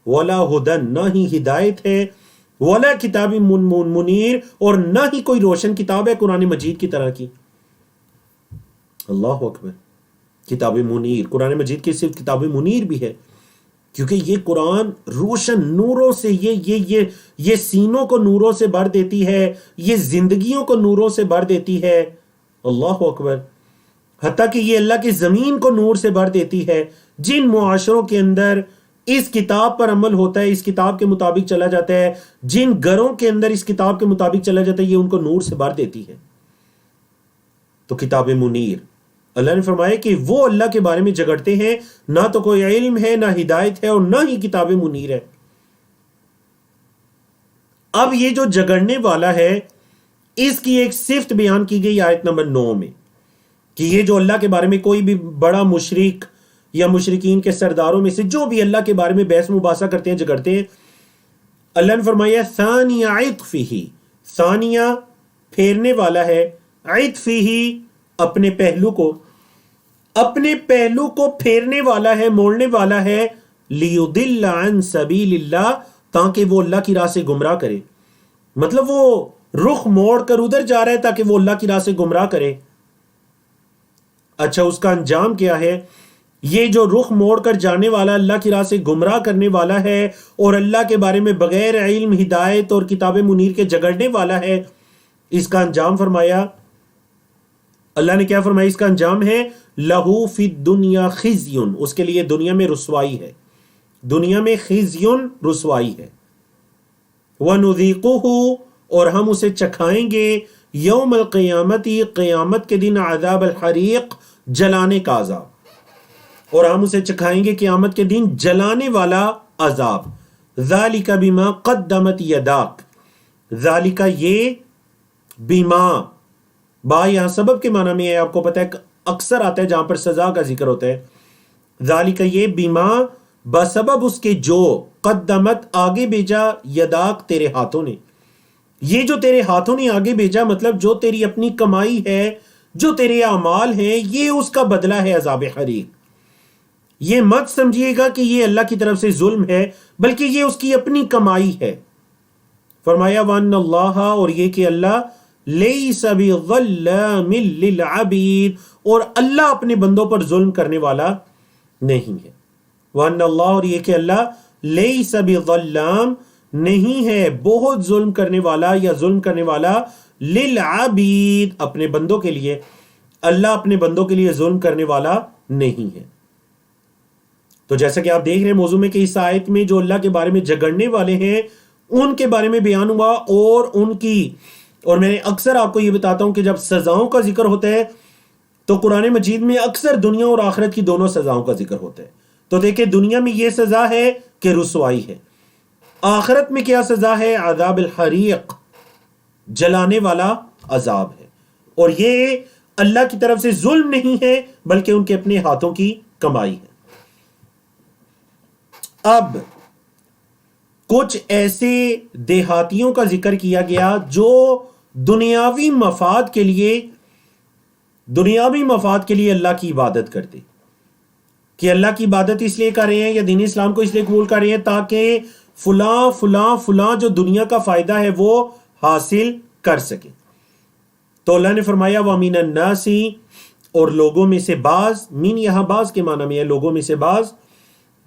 [SPEAKER 1] ولا ہدن نہ ہی ہدایت ہے، ولا کتاب منیر اور نہ ہی کوئی روشن کتاب ہے قرآن مجید کی طرح کی. اللہ اکبر. کتاب منیر، قرآن مجید کی صرف کتاب منیر بھی ہے کیونکہ یہ قرآن روشن نوروں سے یہ سینوں کو نوروں سے بھر دیتی ہے، یہ زندگیوں کو نوروں سے بھر دیتی ہے. اللہ اکبر. حتیٰ کہ یہ اللہ کی زمین کو نور سے بھر دیتی ہے. جن معاشروں کے اندر اس کتاب پر عمل ہوتا ہے، اس کتاب کے مطابق چلا جاتا ہے، جن گھروں کے اندر اس کتاب کے مطابق چلا جاتا ہے، یہ ان کو نور سے بھر دیتی ہے. تو کتاب منیر، اللہ نے فرمایا کہ وہ اللہ کے بارے میں جھگڑتے ہیں، نہ تو کوئی علم ہے، نہ ہدایت ہے، اور نہ ہی کتاب منیر ہے. اب یہ جو جھگڑنے والا ہے اس کی ایک صفت بیان کی گئی آیت نمبر 9 میں کہ یہ جو اللہ کے بارے میں کوئی بھی بڑا مشرک یا مشرکین کے سرداروں میں سے جو بھی اللہ کے بارے میں بحث مباحثہ کرتے ہیں، جھگڑتے ہیں، اللہ نے فرمایا ثانی عطفہ، ثانیہ پھیرنے والا ہے، عطفہ اپنے پہلو کو پھیرنے والا ہے، موڑنے والا ہے، لیضل عن سبیل اللہ تاکہ وہ اللہ کی راہ سے گمراہ کرے. مطلب وہ رخ موڑ کر ادھر جا رہا ہے تاکہ وہ اللہ کی راہ سے گمراہ کرے. اچھا اس کا انجام کیا ہے؟ یہ جو رخ موڑ کر جانے والا اللہ کی راہ سے گمراہ کرنے والا ہے اور اللہ کے بارے میں بغیر علم، ہدایت اور کتاب منیر کے جھگڑنے والا ہے، اس کا انجام فرمایا اللہ نے کیا فرمایا اس کا انجام ہے لہو فی الدنیا خزی، اس کے لیے دنیا میں رسوائی ہے، دنیا میں خزی رسوائی ہے، وَنُذِيقُهُ اور ہم اسے چکھائیں گے یوم القیامتی قیامت کے دن عذاب الحریق جلانے کا عذاب، اور ہم اسے چکھائیں گے قیامت کے دن جلانے والا عذاب، ذالک بما قدمت یداک، ذالک یہ بما با یہاں سبب کے معنی میں ہے، آپ کو پتہ ہے اکثر آتا ہے جہاں پر سزا کا ذکر ہوتا ہے، ذالک یہ بما بسبب اس کے جو قدمت آگے بھیجا یداک تیرے ہاتھوں نے، یہ جو تیرے ہاتھوں نے آگے بھیجا مطلب جو تیری اپنی کمائی ہے، جو تیرے اعمال ہیں، یہ اس کا بدلہ ہے عذاب حریق۔ یہ مت سمجھیے گا کہ یہ اللہ کی طرف سے ظلم ہے، بلکہ یہ اس کی اپنی کمائی ہے۔ فرمایا وَأَنَّ اللَّهَ اور یہ کہ اللہ لَيْسَ بِظَلَّامٍ لِّلْعَبِيدِ اور اللہ اپنے بندوں پر ظلم کرنے والا نہیں ہے۔ وَأَنَّ اللَّهَ اور یہ کہ اللہ لَيْسَ بِظَلَّامٍ نہیں ہے بہت ظلم کرنے والا یا ظلم کرنے والا لِلْعَبِيدِ اپنے بندوں کے لیے، اللہ اپنے بندوں کے لیے ظلم کرنے والا نہیں ہے۔ تو جیسا کہ آپ دیکھ رہے ہیں موضوع میں کہ اس آیت میں جو اللہ کے بارے میں جھگڑنے والے ہیں ان کے بارے میں بیان ہوا، اور میں اکثر آپ کو یہ بتاتا ہوں کہ جب سزاؤں کا ذکر ہوتا ہے تو قرآن مجید میں اکثر دنیا اور آخرت کی دونوں سزاؤں کا ذکر ہوتا ہے۔ تو دیکھیں دنیا میں یہ سزا ہے کہ رسوائی ہے، آخرت میں کیا سزا ہے؟ عذاب الحریق جلانے والا عذاب ہے، اور یہ اللہ کی طرف سے ظلم نہیں ہے بلکہ ان کے اپنے ہاتھوں کی کمائی ہے۔ اب کچھ ایسے دیہاتیوں کا ذکر کیا گیا جو دنیاوی مفاد کے لیے اللہ کی عبادت کرتے، کہ اللہ کی عبادت اس لیے کر رہے ہیں یا دین اسلام کو اس لیے قبول کر رہے ہیں تاکہ فلاں فلاں فلاں جو دنیا کا فائدہ ہے وہ حاصل کر سکے۔ تو اللہ نے فرمایا وَمِنَ النَّاسِ اور لوگوں میں سے بعض، من یہاں بعض کے معنی میں ہے لوگوں میں سے بعض،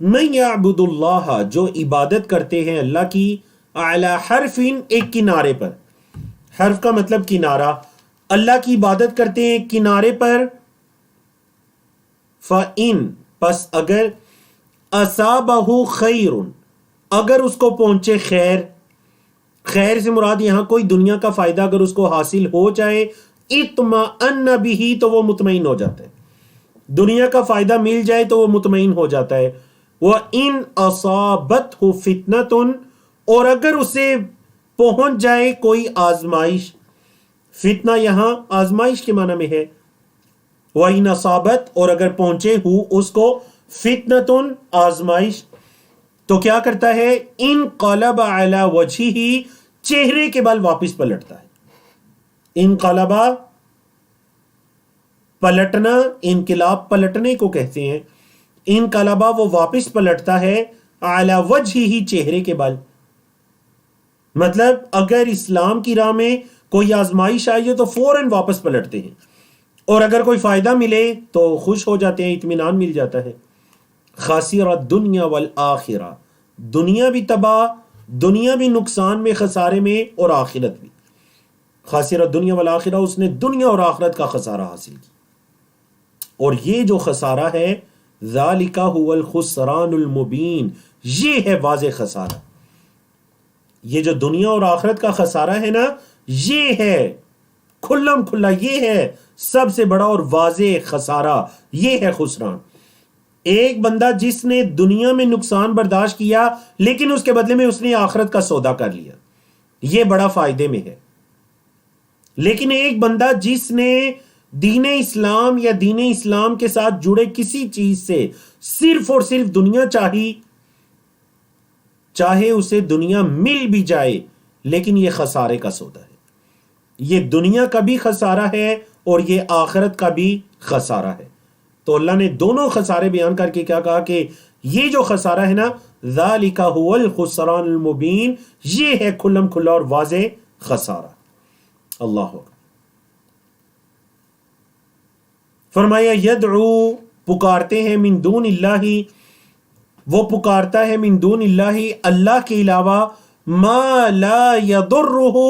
[SPEAKER 1] من یعبد اللہ جو عبادت کرتے ہیں اللہ کی، علی حرف ایک کنارے پر، حرف کا مطلب کنارہ، اللہ کی عبادت کرتے ہیں کنارے پر، فَإِن پس اگر اصابہ خیر اگر اس کو پہنچے خیر، خیر سے مراد یہاں کوئی دنیا کا فائدہ اگر اس کو حاصل ہو جائے، اطمأن بہ تو وہ مطمئن ہو جاتا ہے، دنیا کا فائدہ مل جائے تو وہ مطمئن ہو جاتا ہے۔ وَإِنْ أَصَابَتْهُ فِتْنَةٌ اور اگر اسے پہنچ جائے کوئی آزمائش، فتنہ یہاں آزمائش کے معنی میں ہے، وَإِنْ أَصَابَتْ اور اگر پہنچے ہو اس کو فِتْنَةٌ آزمائش، تو کیا کرتا ہے؟ انقلب علی وجہہ چہرے کے بل واپس پلٹتا ہے۔ انقلبہ پلٹنا، انقلاب پلٹنے کو کہتے ہیں، انقلبہ وہ واپس پلٹتا ہے، علی وجہہ چہرے کے بل، مطلب اگر اسلام کی راہ میں کوئی آزمائش آئی ہے تو فوراً واپس پلٹتے ہیں، اور اگر کوئی فائدہ ملے تو خوش ہو جاتے ہیں، اطمینان مل جاتا ہے۔ خاسر الدنیا والآخرہ دنیا بھی تباہ، دنیا بھی نقصان میں، خسارے میں، اور آخرت بھی۔ خاسر الدنیا والآخرہ اس نے دنیا اور آخرت کا خسارہ حاصل کیا، اور یہ جو خسارہ ہے ذالک هو الخسران المبین، یہ ہے واضح خسارہ۔ یہ جو دنیا اور آخرت کا خسارہ ہے نا، یہ ہے کھلم کھلا، یہ ہے سب سے بڑا اور واضح خسارہ، یہ ہے خسران۔ ایک بندہ جس نے دنیا میں نقصان برداشت کیا لیکن اس کے بدلے میں اس نے آخرت کا سودا کر لیا، یہ بڑا فائدے میں ہے۔ لیکن ایک بندہ جس نے دین اسلام یا دین اسلام کے ساتھ جڑے کسی چیز سے صرف اور صرف دنیا چاہی، چاہے اسے دنیا مل بھی جائے لیکن یہ خسارے کا سودا ہے، یہ دنیا کا بھی خسارہ ہے اور یہ آخرت کا بھی خسارہ ہے۔ تو اللہ نے دونوں خسارے بیان کر کے کیا کہا کہ یہ جو خسارہ ہے نا، ذالک هو الخسران المبین، یہ ہے کھلم کھلا اور واضح خسارہ۔ اللہ اکبر۔ فرمایا یدعو پکارتے ہیں، من دون اللہ وہ پکارتا ہے، من دون اللہ اللہ کے علاوہ، ما لا یضرہ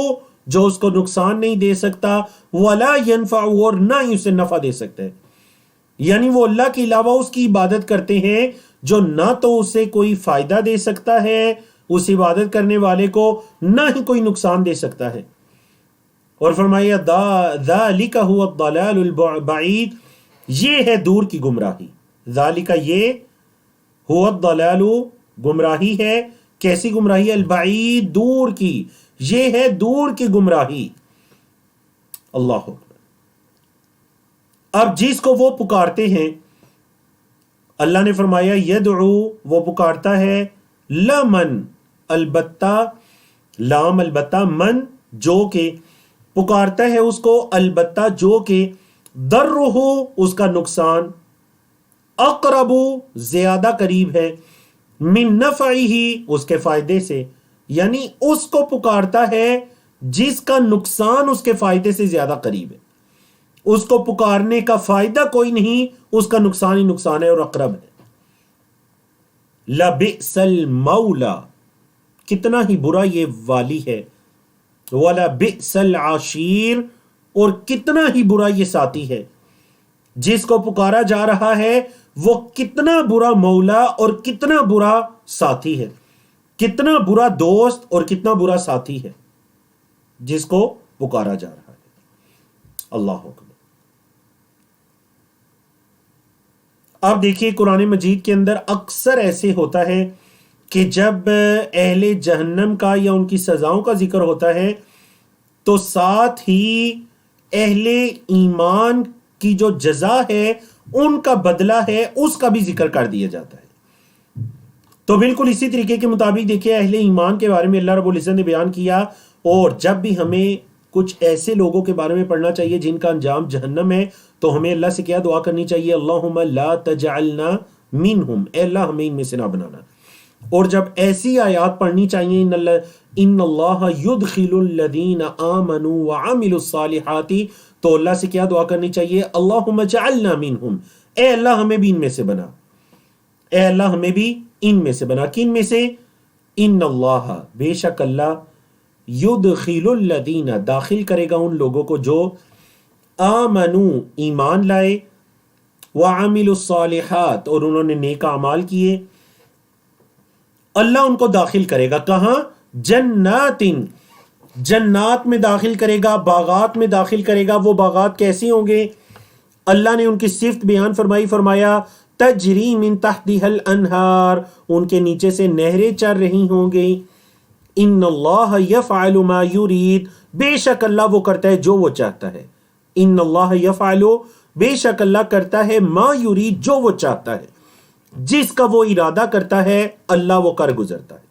[SPEAKER 1] جو اس کو نقصان نہیں دے سکتا، ولا ينفع، اور نہ ہی اسے نفع دے سکتا ہے. یعنی وہ اللہ کے علاوہ اس کی عبادت کرتے ہیں جو نہ تو اسے کوئی فائدہ دے سکتا ہے اس عبادت کرنے والے کو، نہ ہی کوئی نقصان دے سکتا ہے. اور فرمایا ذالک هو الضلال البعید، یہ ہے دور کی گمراہی. ذالک یہ، هو الضلال گمراہی ہے. کیسی گمراہی؟ البعید دور کی، یہ ہے دور کی گمراہی. اللہ اکبر. اب جس کو وہ پکارتے ہیں، اللہ نے فرمایا یدعو، وہ پکارتا ہے، لمن، البتہ، لام البتہ، من جو کہ، پکارتا ہے اس کو البتہ جو کہ، درہ اس کا نقصان، اقرب زیادہ قریب ہے، من نفعہ اس کے فائدے سے. یعنی اس کو پکارتا ہے جس کا نقصان اس کے فائدے سے زیادہ قریب ہے. اس کو پکارنے کا فائدہ کوئی نہیں، اس کا نقصان ہی نقصان ہے اور اقرب ہے. لبئس المولا، کتنا ہی برا یہ والی ہے. ولبئس العشیر، اور کتنا ہی برا یہ ساتھی ہے. جس کو پکارا جا رہا ہے وہ کتنا برا مولا اور کتنا برا ساتھی ہے، کتنا برا دوست اور کتنا برا ساتھی ہے جس کو پکارا جا رہا ہے. اللہ اکبر. اب دیکھیے قرآن مجید کے اندر اکثر ایسے ہوتا ہے کہ جب اہل جہنم کا یا ان کی سزاؤں کا ذکر ہوتا ہے تو ساتھ ہی اہل ایمان کی جو جزا ہے، ان کا بدلہ ہے، اس کا بھی ذکر کر دیا جاتا ہے. تو بالکل اسی طریقے کے مطابق دیکھیے اہل ایمان کے بارے میں اللہ رب العزت نے بیان کیا. اور جب بھی ہمیں کچھ ایسے لوگوں کے بارے میں پڑھنا چاہیے جن کا انجام جہنم ہے، تو ہمیں اللہ سے کیا دعا کرنی چاہیے؟ اللہم لا تجعلنا منہم، اے اللہ ہمیں ان میں سے نہ بنانا. اور جب ایسی آیات پڑھنی چاہیے، ان اللہ یدخل الذین آمنوا وعملوا الصالحات، تو اللہ سے کیا دعا کرنی چاہیے؟ اللہم اجعلنا منہم، اے اللہ ہمیں بھی ان میں سے بنا، اے اللہ ہمیں بھی ان میں سے بنا. کن میں سے؟ ان اللہ، بے شک اللہ، یدخل الذین، داخل کرے گا ان لوگوں کو جو آمنوا، ایمان لائے، وعملوا الصالحات، اور انہوں نے نیک اعمال کیے. اللہ ان کو داخل کرے گا کہاں؟ جنات، جنات میں داخل کرے گا، باغات میں داخل کرے گا. وہ باغات کیسے ہوں گے؟ اللہ نے ان کی صفت بیان فرمائی، فرمایا تجری من تحتها الانہار، ان کے نیچے سے نہریں چل رہی ہوں گی. ان اللہ یفعل ما یرید، بے شک اللہ وہ کرتا ہے جو وہ چاہتا ہے. ان اللہ یفعل، بے شک اللہ کرتا ہے، ما یرید، جو وہ چاہتا ہے. جس کا وہ ارادہ کرتا ہے اللہ وہ کر گزرتا ہے.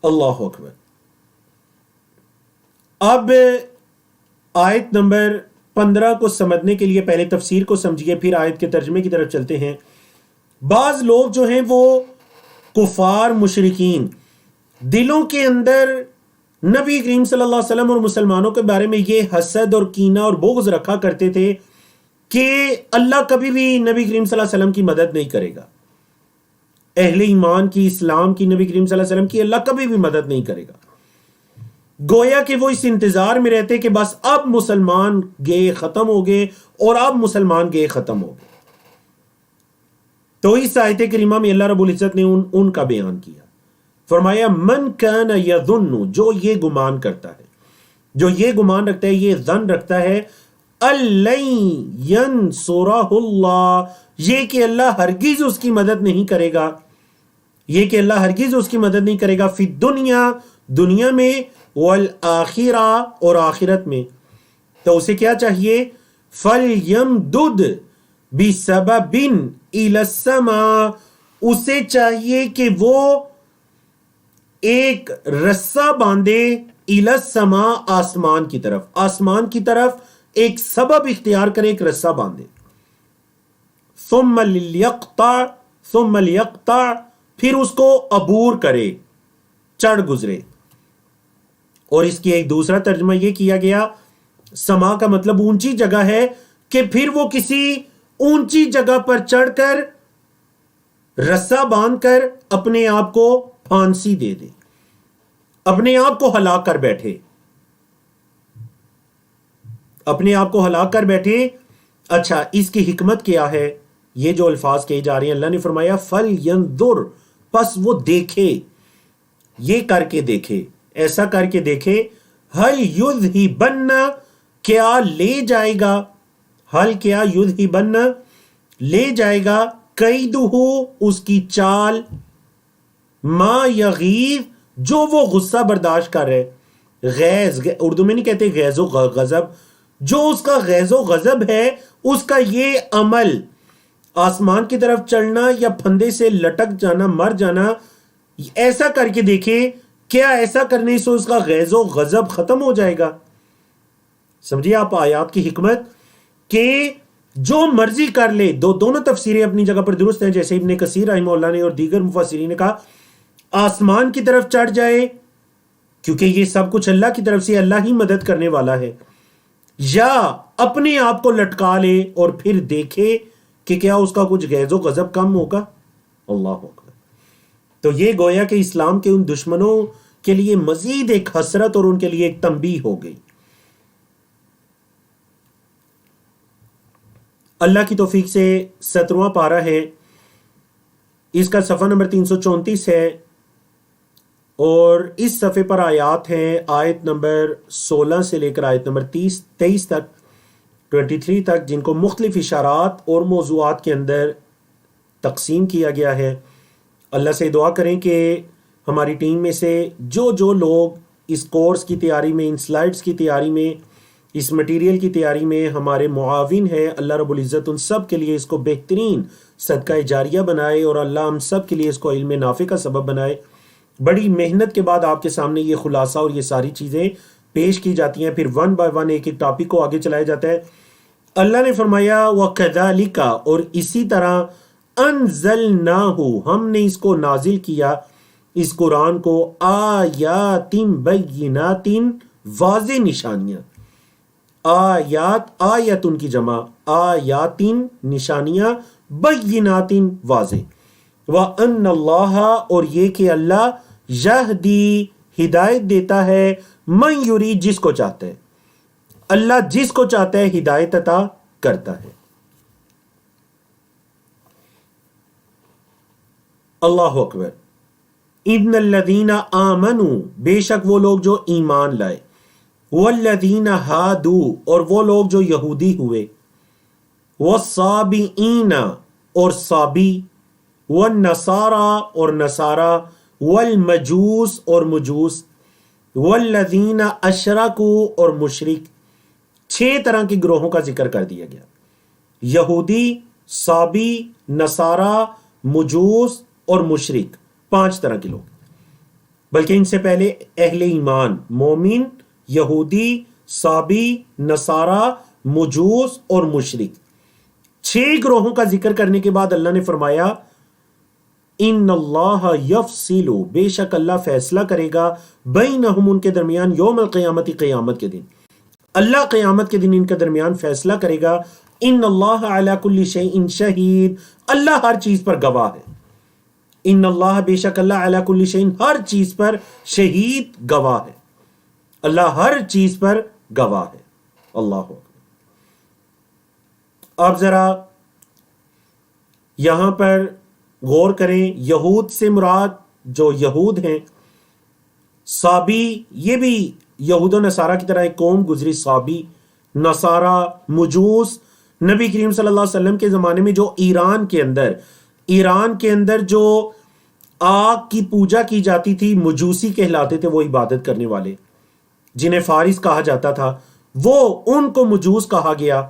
[SPEAKER 1] اللہ اکبر. اب آیت نمبر 15 کو سمجھنے کے لیے پہلے تفسیر کو سمجھیے، پھر آیت کے ترجمے کی طرف چلتے ہیں. بعض لوگ جو ہیں وہ کفار مشرکین دلوں کے اندر نبی کریم صلی اللہ علیہ وسلم اور مسلمانوں کے بارے میں یہ حسد اور کینہ اور بغض رکھا کرتے تھے کہ اللہ کبھی بھی نبی کریم صلی اللہ علیہ وسلم کی مدد نہیں کرے گا. اہل ایمان کی، اسلام کی، نبی کریم صلی اللہ علیہ وسلم کی اللہ کبھی بھی مدد نہیں کرے گا. گویا کہ وہ اس انتظار میں رہتے کہ بس اب مسلمان گئے ختم ہو گئے، اور اب مسلمان گئے ختم ہو گئے. تو اس آیت کریمہ میں اللہ رب العزت نے ان کا بیان کیا. فرمایا من کان یظن، جو یہ گمان کرتا ہے، جو یہ گمان رکھتا ہے، یہ ظن رکھتا ہے، الَّن يَنصُرَهُ اللہ، یہ کہ اللہ ہرگز اس کی مدد نہیں کرے گا، یہ کہ اللہ ہرگز اس کی مدد نہیں کرے گا، فی الدنیا، دنیا میں، والآخرہ، اور آخرت میں. تو اسے کیا چاہیے؟ فَلْيَمْدُدْ بِسَبَبٍ إِلَى السَّمَاءِ، اسے چاہیے کہ وہ ایک رسہ باندھے، إِلَى السَّمَاءِ، آسمان کی طرف، آسمان کی طرف ایک سبب اختیار کرے، ایک رسہ باندھے. ثم ليقطع، پھر اس کو عبور کرے، چڑھ گزرے. اور اس کی ایک دوسرا ترجمہ یہ کیا گیا، سما کا مطلب اونچی جگہ ہے، کہ پھر وہ کسی اونچی جگہ پر چڑھ کر رسہ باندھ کر اپنے آپ کو پھانسی دے دے. اپنے آپ کو ہلاک کر بیٹھے، اپنے آپ کو ہلاک کر بیٹھے۔ اچھا، اس کی حکمت کیا ہے؟ یہ جو الفاظ کہے جا رہے ہیں، اللہ نے فرمایا فَلْيَنْظُرْ، پس وہ دیکھے، یہ کر کے دیکھے، ایسا کر کے دیکھے، هَلْ يُذْهِبَنَّ، کیا لے جائے گا، حل کیا يُذْهِبَنَّ لے جائے گا، قَيْدُهُ اس کی چال، ما یغیظ جو وہ غصہ برداشت کر رہے، غیظ اردو میں نہیں کہتے غیظ و غضب، جو اس کا غیظ و غضب ہے، اس کا یہ عمل آسمان کی طرف چڑھنا یا پھندے سے لٹک جانا، مر جانا، ایسا کر کے دیکھیں، کیا ایسا کرنے سے اس کا غیظ و غضب ختم ہو جائے گا؟ سمجھیے آپ آیات کی حکمت، کہ جو مرضی کر لے، دونوں تفسیریں اپنی جگہ پر درست ہیں، جیسے ابن کثیر رحمہ اللہ نے اور دیگر مفسرین نے کہا آسمان کی طرف چڑھ جائے، کیونکہ یہ سب کچھ اللہ کی طرف سے، اللہ ہی مدد کرنے والا ہے، یا اپنے آپ کو لٹکا لے اور پھر دیکھے کہ کیا اس کا کچھ غیظ و غضب کم ہوگا۔ اللہ اکبر۔ تو یہ گویا کہ اسلام کے ان دشمنوں کے لیے مزید ایک حسرت اور ان کے لیے ایک تنبیہ ہو گئی۔ اللہ کی توفیق سے 17واں پارہ ہے، اس کا صفحہ نمبر 334 ہے، اور اس صفحے پر آیات ہیں آیت نمبر 16 سے لے کر آیت نمبر 23 تک، 23 تک، جن کو مختلف اشارات اور موضوعات کے اندر تقسیم کیا گیا ہے۔ اللہ سے دعا کریں کہ ہماری ٹیم میں سے جو لوگ اس کورس کی تیاری میں، ان سلائڈز کی تیاری میں، اس مٹیریل کی تیاری میں ہمارے معاون ہیں، اللہ رب العزت ان سب کے لیے اس کو بہترین صدقہ جاریہ بنائے، اور اللہ ہم سب کے لیے اس کو علم نافع کا سبب بنائے۔ بڑی محنت کے بعد آپ کے سامنے یہ خلاصہ اور یہ ساری چیزیں پیش کی جاتی ہیں، پھر ون بائی ون ایک ایک ٹاپک کو آگے چلایا جاتا ہے۔ اللہ نے فرمایا وَكَذَلِكَ، اور اسی طرح أَنزَلْنَاهُ، ہم نے اس کو نازل کیا، اس قرآن کو، آیات بینات، واضح نشانیاں، آیات، آیت ان کی جمع، آیات نشانیاں، بینات واضح، وَأَنَّ اللَّهَ، اور یہ کہ اللہ یہدی ہدایت دیتا ہے، من یرید جس کو چاہتا ہے، اللہ جس کو چاہتا ہے ہدایت عطا کرتا ہے۔ اللہ اکبر۔ اِنَّ الَّذِينَ آمَنُوا، بے شک وہ لوگ جو ایمان لائے، وَالَّذِينَ هَادُوا، اور وہ لوگ جو یہودی ہوئے، وَالصَّابِئِينَ، اور صابی، وَالنَّصَارَى، اور نصارہ، وَالْمَجُوسِ، اور مجوس، وَالَّذِينَ أَشْرَكُوا، اور مشرک۔ 6 طرح کے گروہوں کا ذکر کر دیا گیا، یہودی، صابی، نصارہ، مجوس اور مشرک، 5 طرح کے لوگ، بلکہ ان سے پہلے اہل ایمان، مومن، یہودی، صابی، نصارہ، مجوس اور مشرک، 6 گروہوں کا ذکر کرنے کے بعد اللہ نے فرمایا ان اللہ یفصل، بے شک اللہ فیصلہ کرے گا، بینہم، ان کے درمیان، یوم القیامت، قیامت کے دن، اللہ قیامت کے دن ان کے درمیان فیصلہ کرے گا۔ ان اللہ علی کل شیء شہید، اللہ ہر چیز پر گواہ ہے، ان اللہ، بے شک اللہ، علی کل شیء، ہر چیز پر، شہید، گواہ ہے، اللہ ہر چیز پر گواہ ہے۔ اللہ اکبر۔ اب ذرا یہاں پر غور کریں، یہود سے مراد جو یہود ہیں، صابی، یہ بھی یہود و نصارہ کی طرح ایک قوم گزری، صابی، نصارہ، مجوس، نبی کریم صلی اللہ علیہ وسلم کے زمانے میں جو ایران کے اندر جو آگ کی پوجا کی جاتی تھی، مجوسی کہلاتے تھے وہ عبادت کرنے والے، جنہیں فارس کہا جاتا تھا، وہ ان کو مجوس کہا گیا۔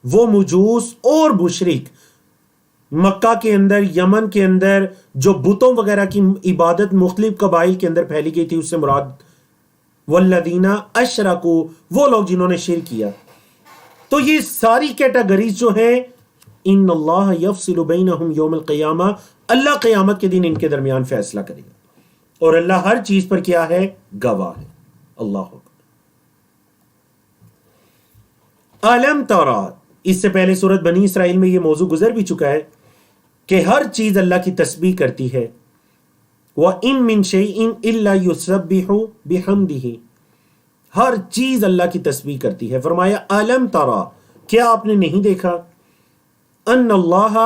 [SPEAKER 1] وہ مجوس اور مشرک مکہ کے اندر، یمن کے اندر جو بتوں وغیرہ کی عبادت مختلف قبائل کے اندر پھیلی گئی تھی، اس سے مراد والذین اشرکوا، وہ لوگ جنہوں نے شرک کیا۔ تو یہ ساری کیٹیگریز جو ہیں، ان اللہ یفصل بینہم یوم القیامہ، اللہ قیامت کے دن ان کے درمیان فیصلہ کرے گا، اور اللہ ہر چیز پر کیا ہے؟ گواہ ہے۔ اللہ اکبر۔ علم ترى، اس سے پہلے سورۃ بنی اسرائیل میں یہ موضوع گزر بھی چکا ہے کہ ہر چیز اللہ کی تسبیح کرتی ہے، وَإِن مِّن شَيْءٍ إِلَّا يُسَبِّحُ بِحَمْدِهِ، ہر چیز اللہ کی تسبیح کرتی ہے۔ فرمایا أَلَمْ تَرَى، کیا آپ نے نہیں دیکھا، ان اللہ،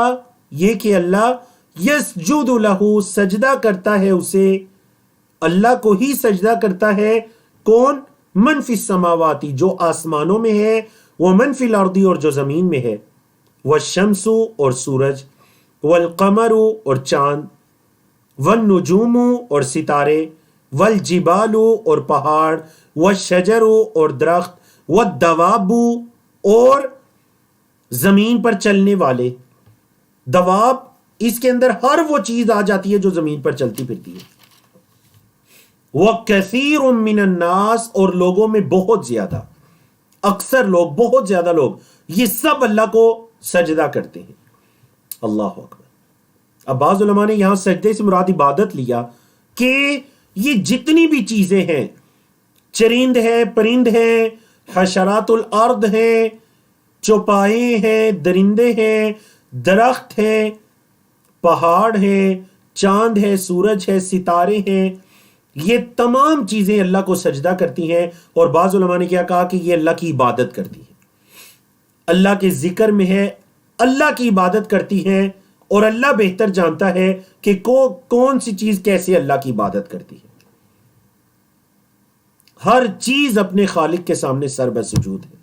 [SPEAKER 1] یہ کہ اللہ، یسجد لہ، سجدہ کرتا ہے اسے، اللہ کو ہی سجدہ کرتا ہے، کون؟ من فی السماواتی، جو آسمانوں میں ہے، ومن فی الارض، اور جو زمین میں ہے، والشمس، اور سورج، والقمر، اور چاند، والنجوم، اور ستارے، والجبال، اور پہاڑ، والشجر، اور درخت، والدواب، اور زمین پر چلنے والے۔ دواب، اس کے اندر ہر وہ چیز آ جاتی ہے جو زمین پر چلتی پھرتی ہے۔ وَكَثِيرٌ مِّنَ النَّاسِ، اور لوگوں میں بہت زیادہ، اکثر لوگ، بہت زیادہ لوگ، یہ سب اللہ کو سجدہ کرتے ہیں۔ اللہ اکبر۔ اب بعض علماء نے یہاں سجدے سے مراد عبادت لیا کہ یہ جتنی بھی چیزیں ہیں، چرند ہے، پرند ہیں، حشرات الارض ہیں، چوپائے ہیں، درندے ہیں، درخت ہیں، پہاڑ ہیں، چاند ہے، سورج ہے، ستارے ہیں، یہ تمام چیزیں اللہ کو سجدہ کرتی ہیں۔ اور بعض علماء نے کیا کہا کہ یہ اللہ کی عبادت کرتی ہیں، اللہ کے ذکر میں ہے، اللہ کی عبادت کرتی ہیں، اور اللہ بہتر جانتا ہے کہ کون سی چیز کیسے اللہ کی عبادت کرتی ہے۔ ہر چیز اپنے خالق کے سامنے سر بسجود ہے۔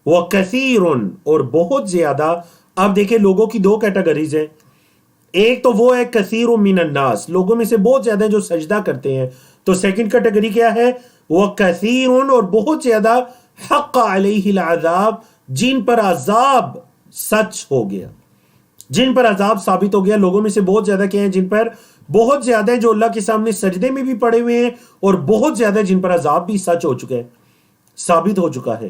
[SPEAKER 1] وَكَثِيرٌ، اور بہت زیادہ۔ اب دیکھیں لوگوں کی دو کیٹیگریز ہیں، ایک تو وہ ہے کثیر من الناس، لوگوں میں سے بہت زیادہ ہیں جو سجدہ کرتے ہیں، تو سیکنڈ کیٹیگری کیا ہے؟ وَكَثِيرٌ، اور بہت زیادہ، حق علیہ العذاب، جن پر عذاب سچ ہو گیا، جن پر عذاب ثابت ہو گیا۔ لوگوں میں سے بہت زیادہ کیا ہیں؟ جن پر بہت زیادہ ہیں جو اللہ کے سامنے سجدے میں بھی پڑے ہوئے ہیں، اور بہت زیادہ جن پر عذاب بھی سچ ہو چکا ہے، ثابت ہو چکا ہے،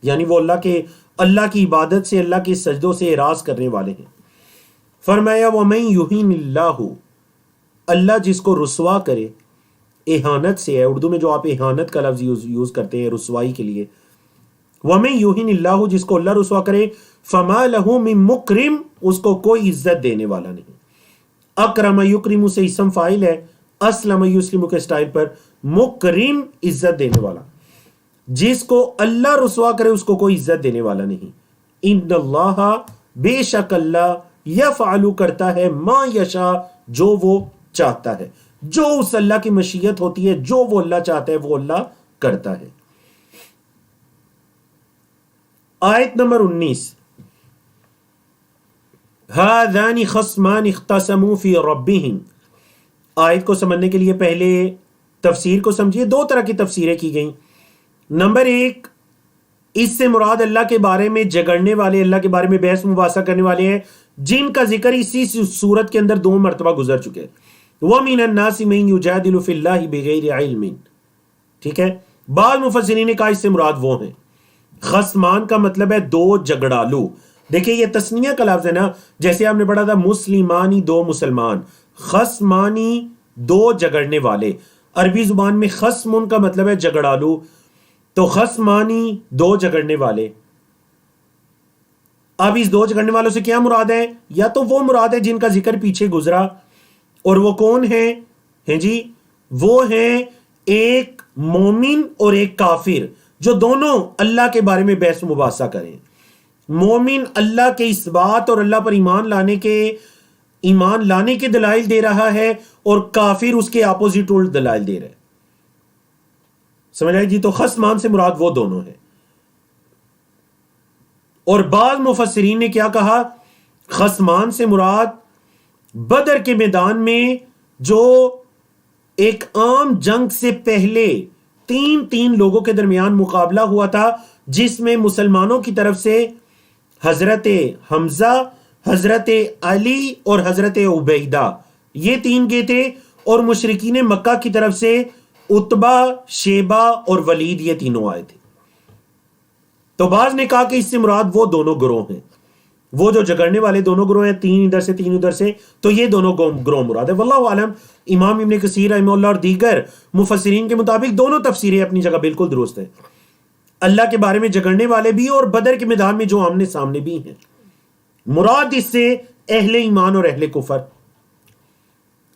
[SPEAKER 1] یعنی وہ اللہ کی عبادت سے، اللہ کے سجدوں سے اعراض کرنے والے ہیں۔ فرمایا وَمَن يُهِنِ اللَّهُ، اللہ جس کو رسوا کرے، اہانت سے ہے، اردو میں جو آپ اہانت کا لفظ یوز کرتے ہیں رسوائی کے لیے، وَمَن يُهِنِ اللَّهُ، جس کو اللہ رسوا کرے، فَمَا لَهُ مِن مُکرم، اس کو کوئی عزت دینے والا نہیں۔ اکرم یکرم سے اسم فاعل ہے، اسلم یسلم کے سٹائل پر، مکرم عزت دینے والا، جس کو اللہ رسوا کرے اس کو کوئی عزت دینے والا نہیں۔ ان اللہ، بے شک اللہ، یفعل کرتا ہے، ما یشاء، جو وہ چاہتا ہے، جو اس اللہ کی مشیت ہوتی ہے، جو وہ اللہ چاہتا ہے وہ اللہ کرتا ہے۔ آیت نمبر 19، هَذَانِ خَصْمَانِ اخْتَصَمُوا فِي رَبِّهِمْ۔ آیت کو سمجھنے کے لیے پہلے تفسیر کو سمجھیے۔ دو طرح کی تفسیریں کی گئیں۔ نمبر ایک، اس سے مراد اللہ کے بارے میں جھگڑنے والے، اللہ کے بارے میں بحث مباحثہ کرنے والے ہیں، جن کا ذکر اسی صورت کے اندر 2 مرتبہ گزر چکے۔ وَمِنَ النَّاسِ مَن يُجَادِلُ فِي اللَّهِ بِغَيْرِ عِلْمٍ، ٹھیک ہے۔ بعض مفسرین نے کہا اس سے مراد وہ ہیں۔ خصمان کا مطلب ہے 2 جھگڑالو۔ دیکھیں یہ تسنیہ کا لفظ ہے نا، جیسے آپ نے پڑھا تھا مسلمانی 2 مسلمان، خصمانی 2 جھگڑنے والے۔ عربی زبان میں خصم کا مطلب ہے جھگڑالو، تو خصمانی 2 جھگڑنے والے۔ اب اس 2 جھگڑنے والوں سے کیا مراد ہے؟ یا تو وہ مراد ہے جن کا ذکر پیچھے گزرا، اور وہ کون ہیں جی؟ وہ ہیں ایک مومن اور ایک کافر، جو دونوں اللہ کے بارے میں بحث مباحثہ کریں۔ مومن اللہ کے اس بات اور اللہ پر ایمان لانے کے دلائل دے رہا ہے، اور کافر اس کے اپوزٹ دلائل دے رہا ہے۔ سمجھ آئی جی؟ تو خصمان سے مراد وہ دونوں ہیں۔ اور بعض مفسرین نے کیا کہا؟ خصمان سے مراد بدر کے میدان میں جو ایک عام جنگ سے پہلے 3 لوگوں کے درمیان مقابلہ ہوا تھا، جس میں مسلمانوں کی طرف سے حضرت حمزہ، حضرت علی اور حضرت عبیدہ، یہ 3 گئے تھے، اور مشرکین مکہ کی طرف سے عتبہ، شیبہ اور ولید، یہ تینوں آئے تھے۔ تو بعض نے کہا کہ اس سے مراد وہ دونوں گروہ ہیں، وہ جو جھگڑنے والے دونوں گروہ ہیں، 3 ادھر سے 3 ادھر سے، تو یہ دونوں گروہ مراد ہے۔ واللہ عالم۔ امام ابن کثیر رحمہ اللہ اور دیگر مفسرین کے مطابق دونوں تفسیریں اپنی جگہ بالکل درست ہیں۔ اللہ کے بارے میں جھگڑنے والے بھی اور بدر کے میدان میں جو آمنے سامنے بھی ہیں۔ مراد اس سے اہل ایمان اور اہل کفر،